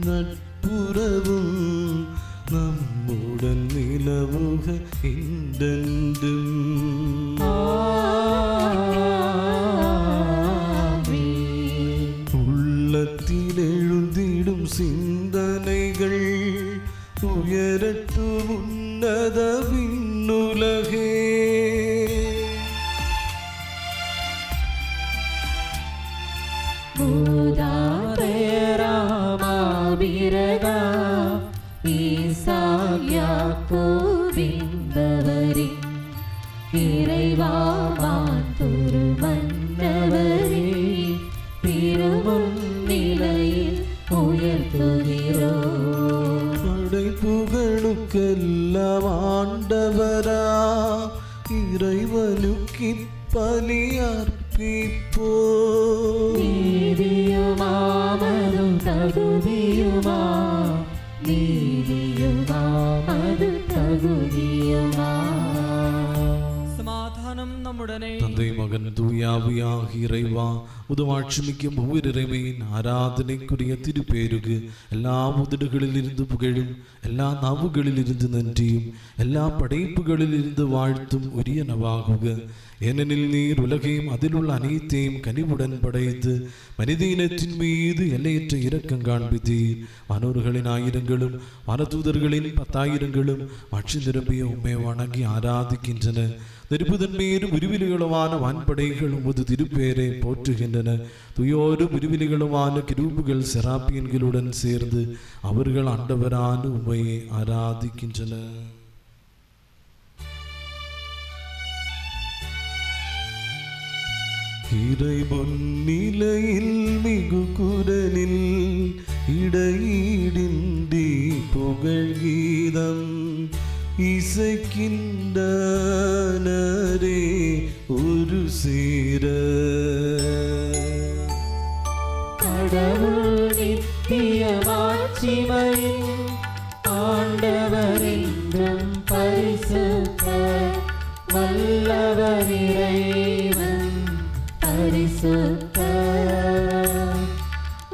சிந்தனைகள் உயரட்டும் உன்னத விண்ணுலகே. மூதாதையராமாபிரகா ஈசாக் யாக்கோபின்பவரின் இறைவாவான் துருமன்னவரே திருமுன் நிலையில் உயர்த்துகிறோம். படைப்புகளுக்கெல்லாம் ஆண்டவரா இறைவனுக்கு பலி அர்ப்பிப்போ. நீதியுமாமதும் தகுதியுமா நீதியுமாமது தகுதியுமா. சமாதானம் நம்முடனே. தந்தை மகன் தூயாவியாக இறைவா உதவாட்சிமிக்கும் ஒவ்வொரு இறைமையின் ஆராதனைக்குரிய திருப்பேருகு எல்லா உதடுகளில் இருந்து புகழும் எல்லா நாவுகளில் இருந்து நன்றியும் எல்லா படைப்புகளில் இருந்து வாழ்த்தும் உரிய நவாகுக. ஏனெனில் நீர் உலகையும் அதில் உள்ள அனைத்தையும் கனிவுடன் படைத்து மனித இனத்தின் மீது எல்லையற்ற இரக்கம் காண்பித்தீர். வானோர்களின் ஆயிரங்களும் வானதூதர்களின் 10,000ங்களும் ஆட்சி நிரம்பிய உம்மை வணங்கி ஆராதிக்கின்றன. நெருப்புதன்மையிலும் விரிவிலிகளுமான வான்படைகள் உமது திருப்பேரை போற்றுகின்றன. துயோரும் விரிவிலிகளுமான கிரூபுகள் செராப்பியன்களுடன் சேர்ந்து அவர்கள் ஆண்டவரான உம்மையை ஆராதிக்கின்றன. இறை முன்னிலையில் மிகு குரலில் இடையிடின்றி புகழ் கீதம் இசைக்கின்றனரே ஒரு சேர. கடவுள் நித்திய மாட்சிமையில் ஆண்டவர் என்றும் பரிசுத்த வல்லவர் இறைவன் பரிசுத்த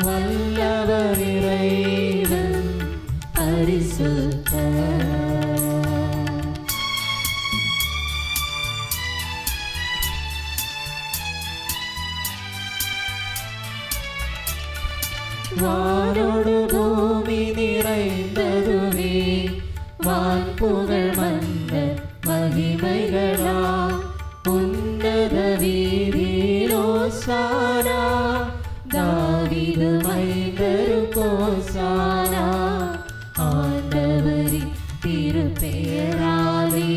வல்லவர் இறைவன் பரிசுத்த. வானோடு பூமி நிறைந்ததுவே வான் புகழ் மன்னர் மகிமைகளா உன்னத வீதியில் ஓசானா தாவீது மைந்தருக்கு ஓசானா. ஆண்டவரின் திருப்பெயராலே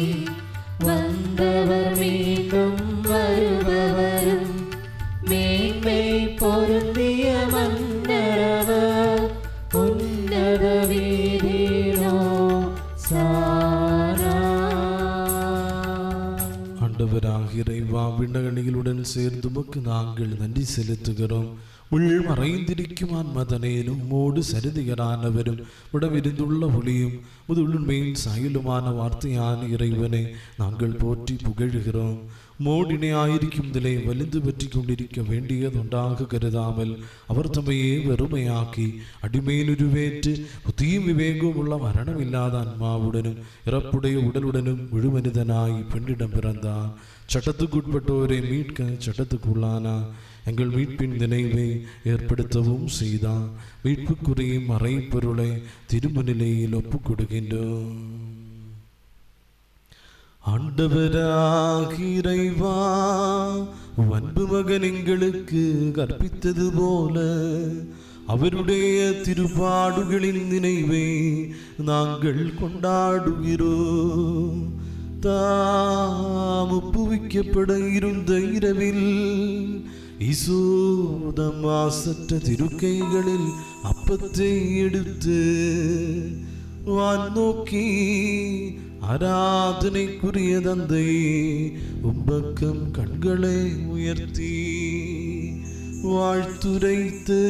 வந்தவர் மீண்டும் வருபவரும் மேன்மை பொருந்திய மன்னரவர் உன்னத வீதியிலோ சாரா. ஆண்டவராக இறைவா விண்ணகணிகளுடன் சேர்ந்து உமக்கு நாங்கள் நன்றி செலுத்துகிறோம். உள் மறைந்திருக்கும் ஆன்மதனேனும் உம்மோடு சரிதிகரானவரும் உடவிருந்துள்ள ஒளியும் முதுள்மையின் சாயலுமான வார்த்தையான இறைவனை நாங்கள் போற்றி புகழுகிறோம். மோடினையாயிருக்கும் நிலை வலிந்து பற்றி கொண்டிருக்க வேண்டியதுண்டாக கருதாமல் அவர் தம்மையே வெறுமையாக்கி அடிமையிலுருவேற்று புத்தியும் விவேகവും உள்ள மரணமில்லாத ஆன்மாவுடனும் இறப்புடைய உடலுடனும் முழுமனிதனாய் பெண்ணிடம் பிறந்தார். சட்டத்துக்குட்பட்டோரை மீட்க சட்டத்துக்குள்ளானா. எங்கள் மீட்பின் நினைவை ஏற்படுத்தவும் செய்தார். மீட்புக்குரிய மறைப்பொருளை திருமநிலையில் ஒப்புக் கொடுக்கின்றோம். ஆண்டவராக இறைவா அன்பு மகன் எங்களுக்கு கற்பித்தது போல அவருடைய திருப்பாடுகளின் நினைவை நாங்கள் கொண்டாடுகிறோம். தாம் ஒப்புவிக்கப்பட இருந்த இரவில் ஈசோதம் மாசற்ற திருக்கைகளில் அப்பத்தை எடுத்து வான் நோக்கி ஆராதனைக்குரிய தந்தை உம்பக்கம் கண்களை உயர்த்தி வாழ்த்துரைத்து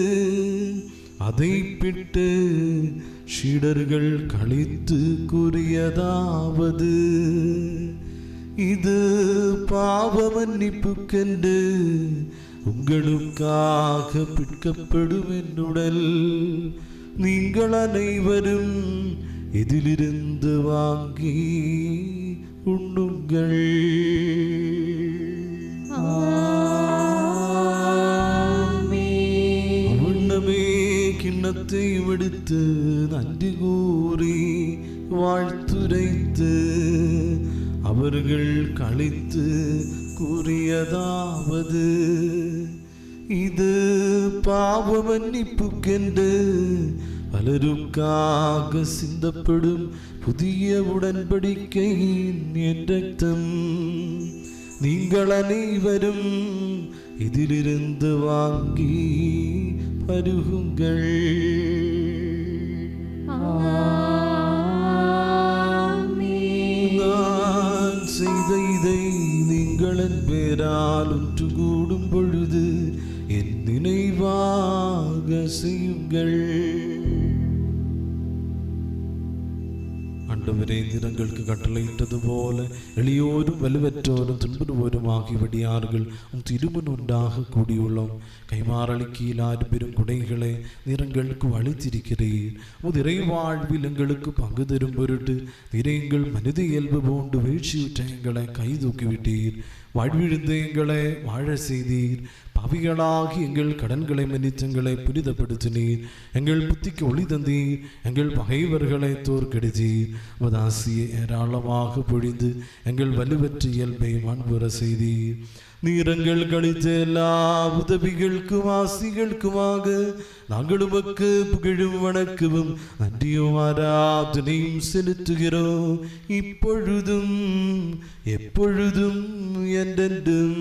அதை பிட்டு சீடர்கள் கழித்து கூறியதாவது, இது பாவ மன்னிப்புக்கென்று உங்களுக்காக பிற்கப்படும் என்னுடல். நீங்கள் அனைவரும் இதிலிருந்து வாங்கி உண்ணுங்கள். உண்ணமே கிண்ண கிண்ணத்தையும் எடுத்து நன்றி கூறி வாழ்த்துரைத்து அவர்கள் கழித்து கூறியதாவது, இது பாவ மன்னிப்புக்கென்று பலருக்காக சிந்தப்படும் புதிய உடன்படிக்கையின் என் இரத்தம். நீங்கள் அனைவரும் இதிலிருந்து வாங்கி பருகுங்கள். நான் செய்த இதை நீங்கள் என் பேரால் ஒன்று கூடும் பொழுது என் நினைவாக செய்யுங்கள். ஆண்டவரே, நிறங்களுக்கு கட்டளையிட்டது போல எளியோரும் வலுவற்றோரும் துன்புறுவோரும் ஆகியவடியார்கள் திருமணம் ஒன்றாக கூடியுள்ளோம். கைமாறளிக்கையில் பெரும் குடைகளை நிறங்களுக்கு அளித்திருக்கிறீர். இறை வாழ்வில் எங்களுக்கு பங்கு தரும் பொருட்டு நிறைங்கள் மனித இயல்பு போன்று வீழ்ச்சியுற்ற எங்களை கை தூக்கிவிட்டீர். வாழ்விழுந்த எங்களை வாழ செய்தீர். பாவிகளாகி எங்கள் கடன்களை மன்னித்தங்களை புனிதப்படுத்தினீர். எங்கள் புத்திக்கு ஒளி தந்தீர். எங்கள் பகைவர்களை தோற்கடித்தீர். உதாசியை ஏராளமாக பொழிந்து எங்கள் வலுவற்ற இயல்பை மாண்புற செய்தீர். நீரங்கள் கழித்த எல்லா உதவிகளுக்கும் ஆசிகளுக்குமாக நாங்கள் உமக்கு புகழும் வணக்கமும் நன்றியும் ஆராதனையும் செலுத்துகிறோம், இப்பொழுதும் எப்பொழுதும் என்றென்றும்.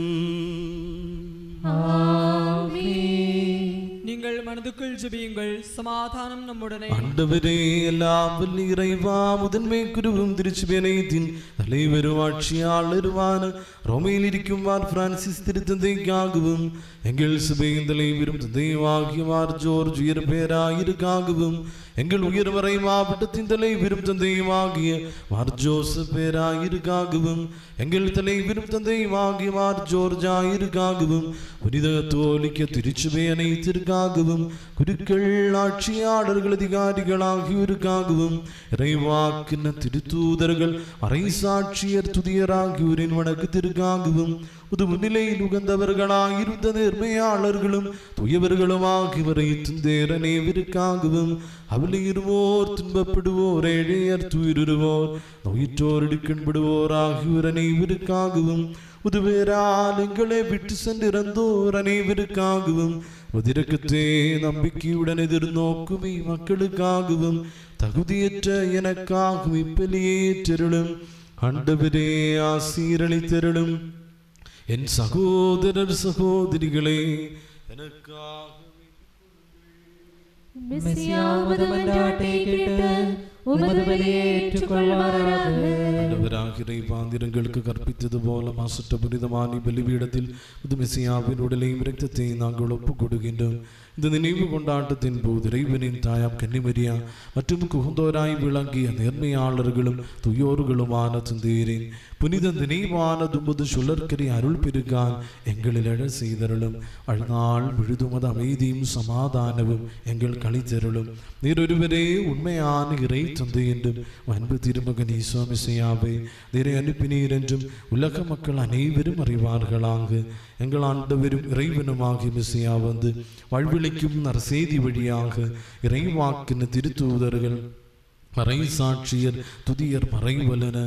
நீங்கள் மனதுக்குள் ஜெபியுங்கள். சமாதானம் நம்முடனே. ஆண்டவரே, எல்லாம் வல்ல இறைவா, முதன்மை குருவும் திருச்சபையின் தலைவரும் ஆட்சியாளருமான ரோமையில் இருக்கும் பிரான்சிஸ் திருத்தந்தைக்காகவும் எங்கள் சபையின் தலைவரும் தந்தையாகிய மார் ஜோர்ஜ் உயர் பேராயிருக்காகவும் எங்கள் உயர்வரை மாவட்டத்தின் தலைவரும் தந்தையுமாகிய மார் ஜோசப் பேராயிருக்காகவும் எங்கள் தலைவரும் தந்தையுமாகிய மார் ஜோர்ஜ் ஆயிருக்காகவும் புனித கத்தோலிக்க திருச்சபை அனைத்திற்காகவும் குருக்கள் ஆட்சியாளர்கள் அதிகாரிகள் ஆகியோருக்காகவும் இறைவாக்கின திருத்தூதர்கள் அரை சாட்சியர் துதியர் ஆகியோரின் வணக்கத்திற்காகவும் புது முன்னிலையில் உகந்தவர்களாயிருந்த நேர்மையாளர்களும் தூயவர்களும் ஆகியவரை துந்தேர் அனைவருக்காகவும் அவலியிருவோர் துன்பப்படுவோர் ஏழையர் துயிருவோர் நோயிற்றோர் இடுக்கண்படுவோர் ஆகியோர் அனைவருக்காகவும் உதவேரால் எங்களை விட்டு சென்றிருந்தோர் அனைவருக்காகவும் உதிரக்கத்தே நம்பிக்கையுடன் எதிர்நோக்கும் மக்களுக்காகவும் தகுதியற்ற எனக்காகவும் இப்பலியேற்றருளும். ஆண்டவரே, ஆசீரளித்தருளும். என் சகோதரர் சகோதரிகளே, எனக்காக பாந்திரங்களுக்கு கற்பித்தது போல மாசற்ற புனிதமான பலிபீடத்தில் மெசியாவின் உடலையும் இரத்தத்தையும் நாங்கள் ஒப்புக் கொடுக்கின்றோம். இந்த நினைவு கொண்டாட்டத்தின் போது இறைவனின் தாயாம் கன்னிமரியா மற்றும் குகுந்தோராய் விளங்கிய நேர்மையாளர்களும் துயோர்களுமான தந்தையரின் புனித நினைவான தும்பது சுழற்கரி அருள் பெருகான் எங்களில் எழ செய்தருளும். அழ்நாள் முழுதுமது அமைதியும் சமாதானமும் எங்கள் கழித்தருளும். நீரொருவரே உண்மையான இறை தந்தை என்றும் அன்பு திருமகன் ஈசோ மெசியாவை நீரை அனுப்பினீர் என்றும் உலக மக்கள் அனைவரும் அறிவார்களாக. எங்கள் ஆண்டவரும் இறைவனுமாகிய மெசியா வந்து வாழ்விழிக்கும் நற்செய்தி வழியாக இறைவாக்கின திருத்தூதர்கள் மறை சாட்சியர் துதியர் மறைவலன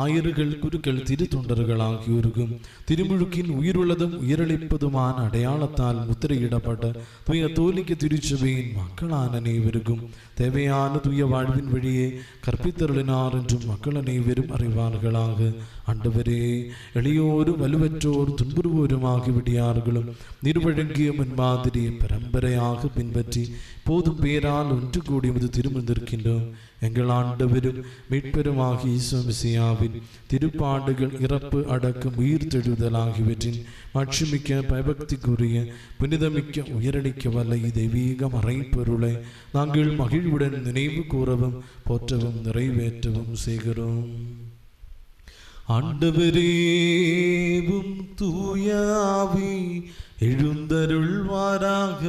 ஆயர்கள் குருக்கள் திருத்தொண்டர்கள் ஆகியோருக்கும் திருமுழுக்கின் உயிருள்ளதும் உயிரளிப்பதுமான அடையாளத்தால் முத்திரையிடப்பட்ட தூய கத்தோலிக்க திருச்சபையின் மக்களான அனைவருக்கும் தேவையான தூய வாழ்வின் வழியே கற்பித்தருளினார் என்றும் மக்கள் அனைவரும் அறிவார்களாக. ஆண்டவரே, எளியோரும் வலுவற்றோர் துன்புறுவோருமாகி விடியார்களும் நிர்வழங்கிய முன்மாதிரியை பரம்பரையாக பின்பற்றி போதும் பேரால் ஒன்று கூடி முது திரும்பிருக்கின்றோம். எங்கள் ஆண்டவரும் மீட்பெருமாகி ஈசோ மெசியாவின் திருப்பாடுகள் இறப்பு அடக்கம் உயிர் தெழுதல் ஆகியவற்றின் மாட்சிமிக்க பயபக்திக்குரிய புனிதமிக்க உயரளிக்க வல்ல தெய்வீக மறைப்பொருளை நாங்கள் மகிழ்வுடன் நினைவு கூறவும் போற்றவும் நிறைவேற்றவும் செய்கிறோம். ஆண்டவரேவும் தூயாவி எழுந்தருள்வாராக.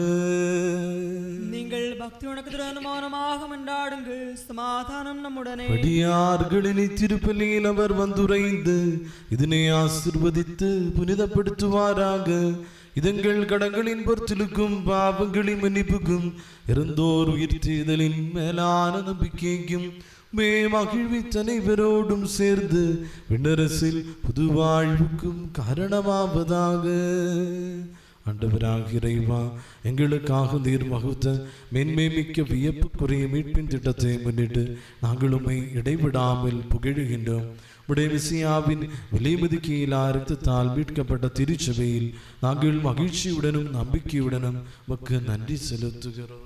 நீங்கள் பக்தி வணக்கத்துடன் மௌனமாக மன்றாடுங்கள். சமாதானம் நம்முடனே. அடியார்களின் திருப்பலியில் அவர் வந்துரைந்து இதனை ஆசிர்வதித்து புனிதப்படுத்துவாராக. இதங்கள் கடங்களின் பொறுத்தலுக்கும் பாவங்களின் மன்னிப்புக்கும் இறந்தோர் உயிர்த்தெழுதலின் மேலான நம்பிக்கைக்கும் மகிழ்வித்த அனைவரோடும் சேர்ந்து விண்ணரசில் புது வாழ்வுக்கும் காரணமாவதாக. ஆண்டவராகிய இறைவா, எங்களுக்காக நீர் வகுத்த மென்மேமிக்க வியப்புக்குரிய மீட்பின் திட்டத்தை முன்னிட்டு நாங்கள் உம்மை இடைவிடாமல் புகழுகின்றோம். உடைய விசியாவின் விலைமதிக்கையில் இரத்தத்தால் மீட்கப்பட்ட திருச்சபையில் நாங்கள் மகிழ்ச்சியுடனும் நம்பிக்கையுடனும் உமக்கு நன்றி செலுத்துகிறோம்.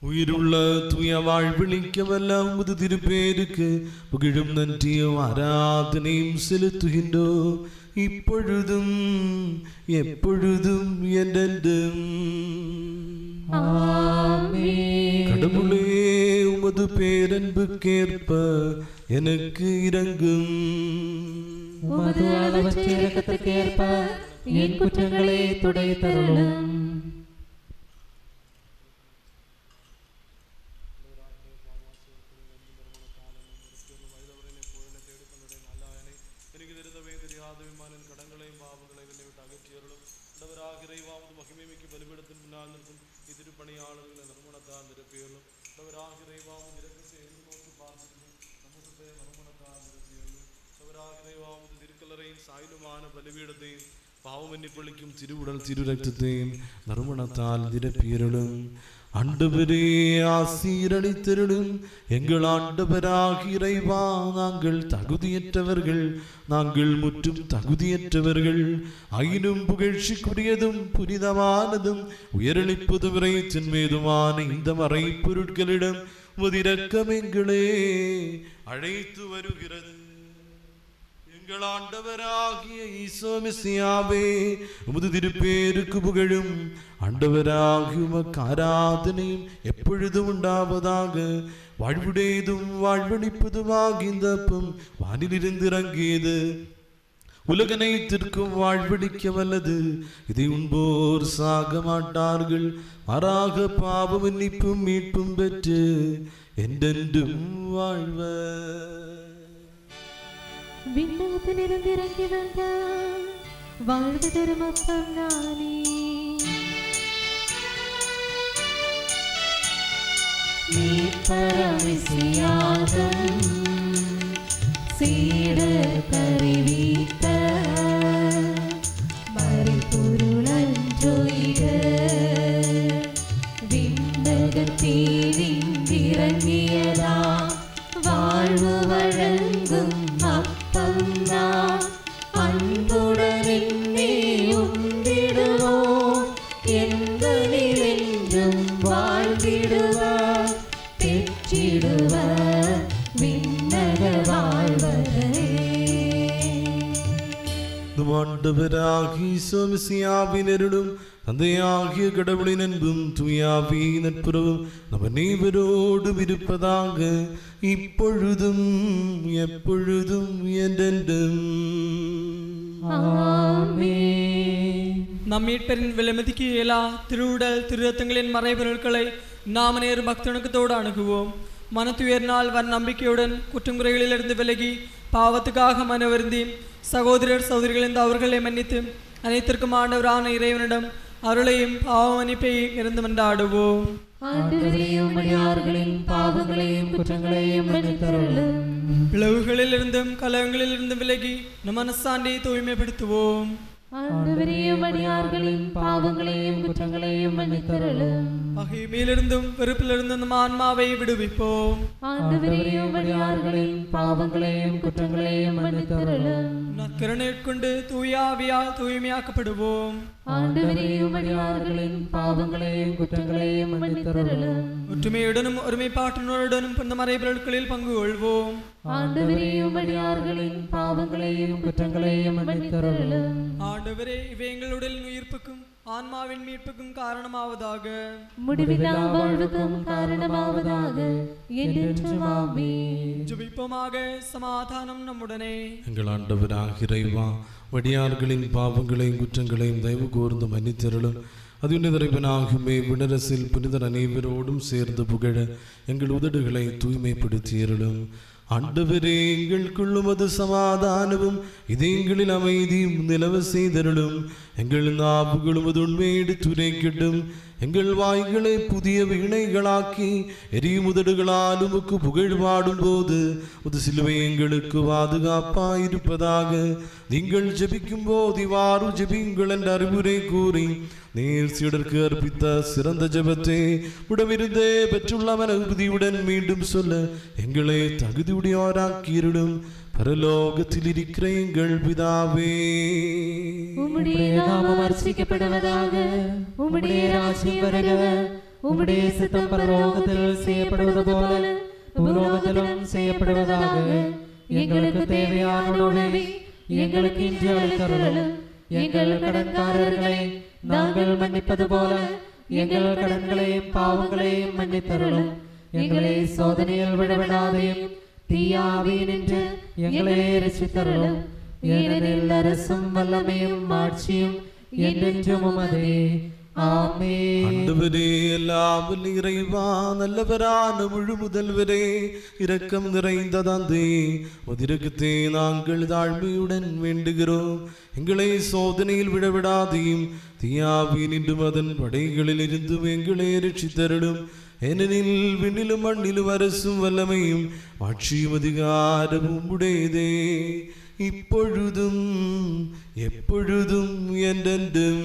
உயிருள்ள தூய வாழ்வளிக்க வல்ல உமது திருப்பேருக்கு புகழும் நன்றியும் ஆராதனையும் செலுத்துகின்றோம், இப்பொழுதும் எப்பொழுதும் என்றென்றும். கடவுளே, உமது பேரன்புக்கேற்ப எனக்கு இரங்கும். உமது அளவற்ற இரக்கத்திற்கேற்ப என் குற்றங்களை துடைத்தருளும். பாவமன்னிப்பளிக்கும் திருவுடல் திருரக்தத்தையும் நறுமணத்தால் நிரப்பியருளும். ஆண்டவரே, ஆசீரளித்தருளும். எங்கள் ஆண்டவராகிய இறைவா, நாங்கள் தகுதியற்றவர்கள், நாங்கள் முற்றும் தகுதியற்றவர்கள். ஆயினும் புகழ்ச்சிக்குரியதும் புனிதமானதும் உயரளிப்பதும் இறைச்சின் மீதுமான இந்த மறை பொருட்களிடம் உமது இரக்கம் எங்களே அழைத்து வருகிறது. எங்கள் ஆண்டவராகிய ஈசோ மெசியாவே, உமது திருப்பேருக்கு புகழும். ஆண்டவராகிய உமக்கு ஆராதனையும் எப்பொழுதும் உண்டாவதாக. வாழ்வுடையதும் வாழ்வளிப்பதுமாக இந்த அப்பம் வானிலிருந்து இறங்கியது, உலகனைத்திற்கும் வாழ்வளிக்க வல்லது. இதை உண்போர் சாக மாட்டார்கள், மாறாக பாவ மன்னிப்பும் மீட்பும் பெற்று என்றென்றும் வாழ்வர். விண்ணகத்திலிருந்து இறங்கி வந்த வாழ்வு தரும் அப்பம் நானே. மீட்பரமிசியாகும் சீடர் கருவித்த மறைபொருளன்றோயிட விண்ணகத்தீரின் இறங்கியதா வாழ்வு வழங்கும் அப்பம் நான். அன்புடன் என்னே உண்டிடுவோம், எங்களில் என்றும் வாழ்ந்திடுவார், பெற்றிடுவார் விண்ணக வாழ்வதே. ஆண்டவராகிய ஈசோ மெசியாவினருடும் தந்தையாகிய கடவுளின் அன்பும் தூயாவியின் நட்புறவும் நம் அனைவரோடும் இருப்பதாக, இப்பொழுதும் எப்பொழுதும் என்றென்றும். நம் மீட்பரின் விலைமதிக்கு இயலா திருவுடல் திருரத்தங்களின் மறைபொருட்களை நாம் நேரு பக்தனுக்கத்தோடு அணுகுவோம். மனத்துயர்னால் வன் நம்பிக்கையுடன் குற்றங்குறைகளிலிருந்து விலகி பாவத்துக்காக மனவருந்தி சகோதரர் சகோதரிகளின் அவர்களை மன்னித்து அனைத்திற்கும் ஆண்டவரான இறைவனிடம் அருளையும் பாவ மன்னிப்பையும் இருந்து மன்றாடுவோம். பிளவுகளிலிருந்தும் கலகங்களிலிருந்தும் விலகி நம் மனசாண்டியை தூய்மைப்படுத்துவோம். பகைமையிலிருந்தும் வெறுப்பிலிருந்தும் நம் ஆன்மாவை விடுவிப்போம். நற்கருணையுட்கொண்டு தூயாவியால் தூய்மையாக்கப்படுவோம். ஒற்றுமையுடனும் ஒருமைப்பாட்டினருடனும் இந்த மறைபொருட்களில் பங்கு கொள்வோம். ஆண்டவரே, இவை எங்களுடைய உயிர்ப்புக்கும் ஆன்மாவின் மீட்புக்கும் காரணமாவதாக. முடிவில்லா வாழ்வுக்கும் காரணமாவதாக. ஜெபிப்போமாக. சமாதானம் நம்முடனே. எங்கள் ஆண்டவராகிய இறைவா, வடியார்களின் பாவங்களையும் குற்றங்களையும் தயவு கூர்ந்து மன்னித்தருளும். அதுவினதரைவனாகுமே விண்ணரசில் புனிதர் அனைவரோடும் சேர்ந்து புகழ எங்கள் உதடுகளை தூய்மைப்படுத்தியருளும். ஆண்டவரே எங்களுக்குள்ளும் அது சமாதானமும் இதயங்களில் அமைதியும் நிலவ செய்தருளும். எங்கள் நாவுகளும் அது உண்மையை எடுத்துரைக்கட்டும். எங்கள் வாய்களை புதிய வீணைகளாக்கி எரியும் உதடுகளால் உமக்கு புகழ் பாடும் போது உது சிலுவை எங்களுக்கு பாதுகாப்பாயிருப்பதாக. நீங்கள் ஜெபிக்கும் போது இவ்வாறு ஜெபியுங்கள் என்ற அறிவுரை கூறி நீர் சீடருக்கு அர்ப்பித்த சிறந்த ஜெபத்தை உடமிருந்தே பெற்றுள்ள மன உறுதியுடன் மீண்டும் சொல்ல எங்களை தகுதியுடையோராக்கியிருடும். பரலோகத்தில் இருக்கிற எங்கள் பிதாவே, உம்முடைய நாமம் அர்ச்சிக்கப்படுவதாக. உம்முடைய ராஜ்யம் வருக. உம்முடைய சித்தம் பரலோகத்தில் செய்யப்படுவது போல பூலோகத்திலும் செய்யப்படுவதாக. எங்களுக்கு தேவையான உணவை எங்களுக்கு இன்று அளித்தருளும். எங்கள் கடன்காரர்களை நாங்கள் மன்னிப்பது போல எங்கள் கடன்களையும் பாவங்களையும் மன்னித்தருளும். எங்களை சோதனையில் விடவிடாதையும் தீயாவினின்று எங்களை ரட்சித்தருளும். ஏனெனில் அரசும் வல்லமையும் ஆட்சியும் என்றென்றும் உமதே. ஆமென். ஆண்டவரே, எல்லாம் வல்ல இறைவா, நல்லவரான முழு முதல்வரே, இரக்கம் நிறைந்த தந்தை, உதிரகத்தை நாங்கள் தாழ்மையுடன் வேண்டுகிறோம். எங்களை சோதனையில் விடவிடாதையும் தீயாவினின்றும் அதன் படைகளில் இருந்தும் எங்களை ரட்சித்தருளும். ஏனெனில் விண்ணிலும் மண்ணிலும் அரசும் வல்லமையும் ஆட்சியும் அதிகாரமும் உடையதே, இப்பொழுதும் எப்பொழுதும் என்றென்றும்.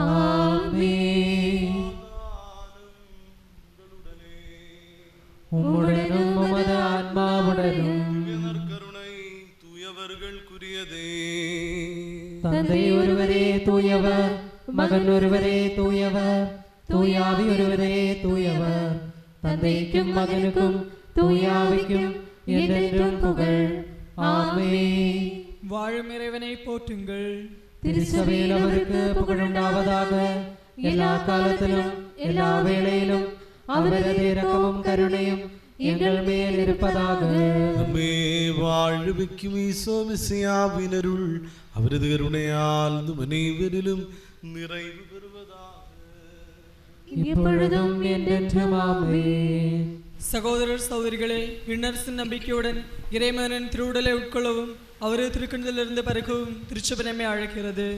ஆமென். உம்முடனும் உமது ஆன்மாவுடனும் கருணை தூயவர்களுக்குரியதே. தந்தை ஒருவரே தூயவர், மகன் ஒருவரே தூயவர், தூயாவி ஒருவரே தூயவர். தந்தைக்கும் மகனுக்கும் தூயாவிக்கும் என்றென்றும் புகழ். ஆமென். வாழும் இறைவனை போற்றுங்கள். திருச்சபையில் அவருக்கு புகழுண்டாவதாக. எல்லா காலத்திலும் எல்லா வேளையிலும் அவரது இரக்கமும் கருணையும் எங்கள் மேல் இருப்பதாக. நம்மே வாழ்விக்கும் ஈசோ மிசியாவினருள் அவரது கருணையால் நம் அனைவரிலும் நிறைவு பெறுவதாக. இப்பொழுதும் என்றென்றும் ஆமென். சகோதரர் சகோதரிகளே, விண்ணரசின் நம்பிக்கையுடன் இறைமகனின் திருவுடலை உட்கொள்ளவும் அவரது திருக்கண்ணிலிருந்து பருகவும் திருச்சபை நம்மை அழைக்கிறது.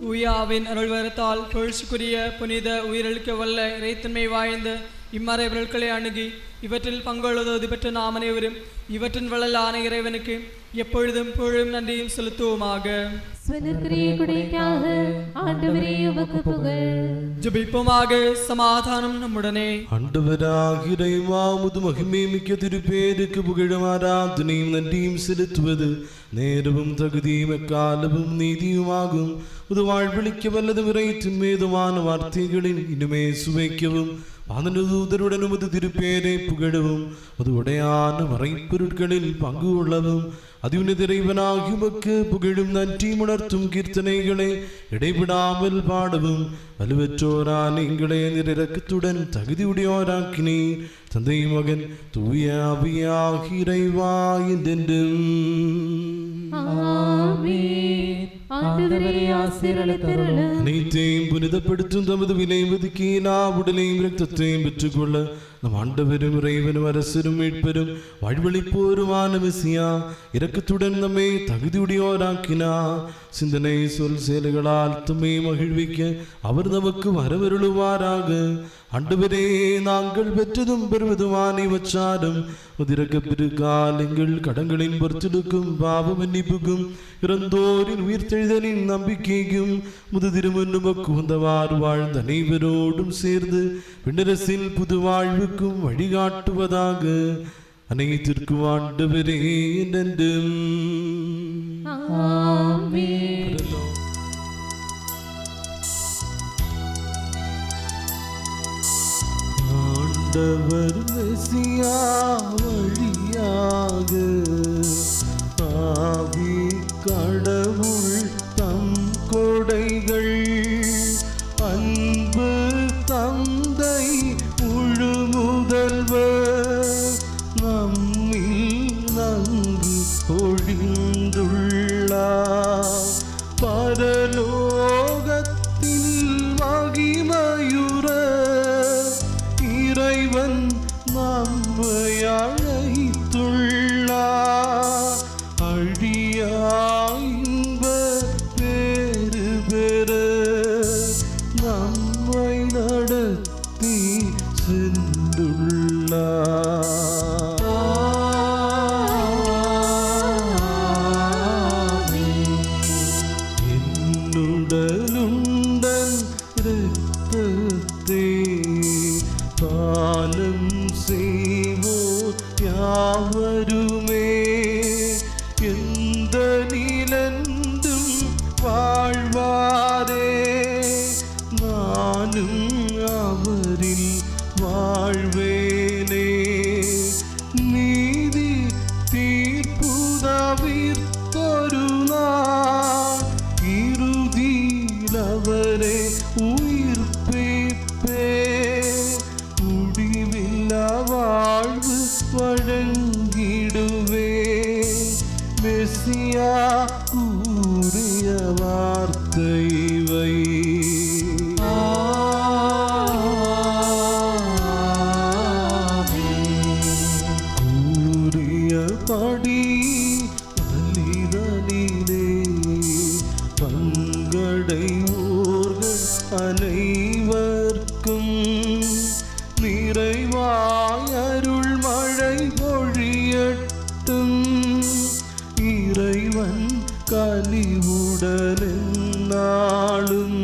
தூயாவின் அருள்வரத்தால் புகழ்ச்சிக்குரிய புனித உயிரளிக்க வல்ல இறைத்தன்மை வாய்ந்த இம்மறை பொருட்களை அணுகி இவற்றில் பங்கொள்வது பெற்ற நாம் அனைவரும் இவற்றின் வள்ளலான இறைவனுக்கு எப்பொழுதும் புகழும் நன்றியும் செலுத்துவோமாக. ஜெபிப்போமாக. சமாதானம் நம்முடனே. ஆண்டவராகிய இறைவா, உமது மகிமை மிக்க திருப்பேருக்கு புகழும் ஆராதனையும் நன்றியும் செலுத்துவது நேரமும் தகுதியும் எக்காலமும் நீதியுமாகும். உது வாழ்வளிக்க வல்லதும் இறைத்தின் மீதுமான வார்த்தைகளின் இனிமே சுவைக்கவும் வானதூதருடன் உமது திருப்பேரை புகழவும் அது உடையான மறைப்பொருட்களில் பங்கு கொள்ளவும் அதிவுன்னத இறைவனாகி உமக்கு புகழும் நன்றி உணர்த்தும் கீர்த்தனைகளை இடைவிடாமல் பாடவும் வலுவற்றோரான் எங்களை இரக்கத்துடன் தகுதியுடையோராக்கினீர். தந்தை மகன் தூய ஆவியாகிய இறைவா என்றென்றும். அனைத்தையும் புனிதப்படுத்தும் தமது விலை ஒதுக்கினா உடலையும் இரத்தத்தையும் பெற்றுக்கொள்ள நம் ஆண்டவரும் இறைவனும் அரசரும் மீட்பெரும் வாழ்வளிப்போருமான மெசியா இரக்கத்துடன் நம்மை தகுதியுடையோராக்கினா. சிந்தனை சொல் செயல்களால் தம்மை மகிழ்விக்க அவர் நமக்கு வரவருளுவாராக. ஆண்டவரே, நாங்கள் பெற்றதும் பெறுவதுமான இவற்றாரும் உதிரக்க பெருகால் எங்கள் கடன்களின் பொறுத்தெடுக்கும் பாவ மன்னிப்புக்கும் இறந்தோரின் உயிர்த்தெழுதலின் நம்பிக்கைக்கும் முது திருமணம் குந்தவாறு வாழ்ந்த அனைவரோடும் சேர்ந்து விண்ணரசில் புது வாழ்வுக்கும் வழிகாட்டுவதாக. அனைத்திற்கும் ஆண்டவரே என்றென்றும் ஆமென். ஆண்டவர் மெசியா வழியாக ஆவி கடவுள் தம் கொடைகள் அன்பு தந்தை முழு முதல்வர் நம்மில் நன்கு பொழிந்துள்ளார். பரலோகத்தில் மகிமையுற இறைவன் நம்மை அழைத்துள்ளார். அழியா இன்ப பேறு பெற நம்மை நடத்தி சென்றுள்ளார். என்னுடலுண்டன் இரத்தத்தை பாலம் செய்வோர் யாவருமே எந்த நிலந்தும் வாழ்வாரே. நானும் அவரில் வாழ்வேனே. நீதி தீர்ப்பு தவிர்த்தொரு நாள் இறுதியில் அவரே உயிர்ப்பிப்பே. முடிவில்லா வாழ்வு வழங்கிடுவே. மெசியா கூறிய வார்த்தை வை. கூறியபடி பலிதனிலே பங்கடைவோர்கள் அனைவர்க்கும் நிறைவாய் அருள் மழை பொழியட்டும். இறைவன் கனிவுடன் நாளும்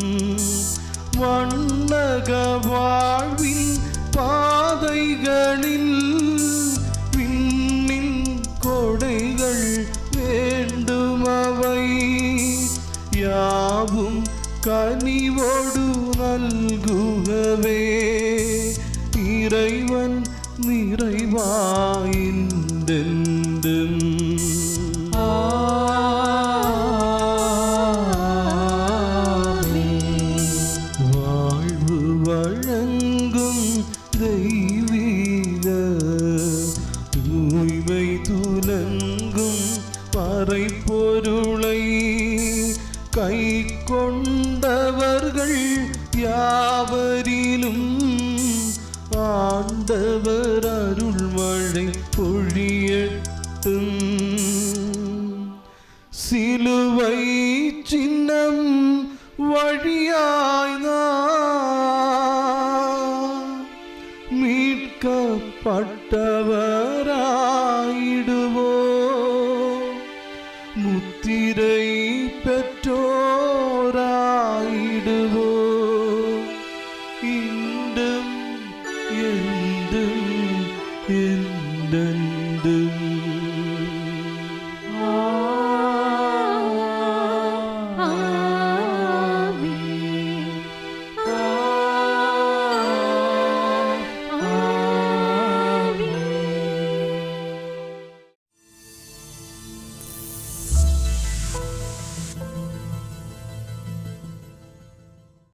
வண்ணக வாழ்வின் பாதைகளில் விண்ணின் கொடைகள் வேண்டுமவை யாவும் கனிவோடு நல்குகவே. இறைவன் நிறைவாயின்றென்றும் வாழ்வு வழங்கும் தெய்வீக தூய்மை துலங்கும் பறைப்பொருளை கை கொண்டவர்கள் யாவரிலும் ஆண்டவர் அருள்மழை பொழியட்டும். சிலுவை சின்னம் வழியாய் மீட்கப்பட்டவராயிடுவோ.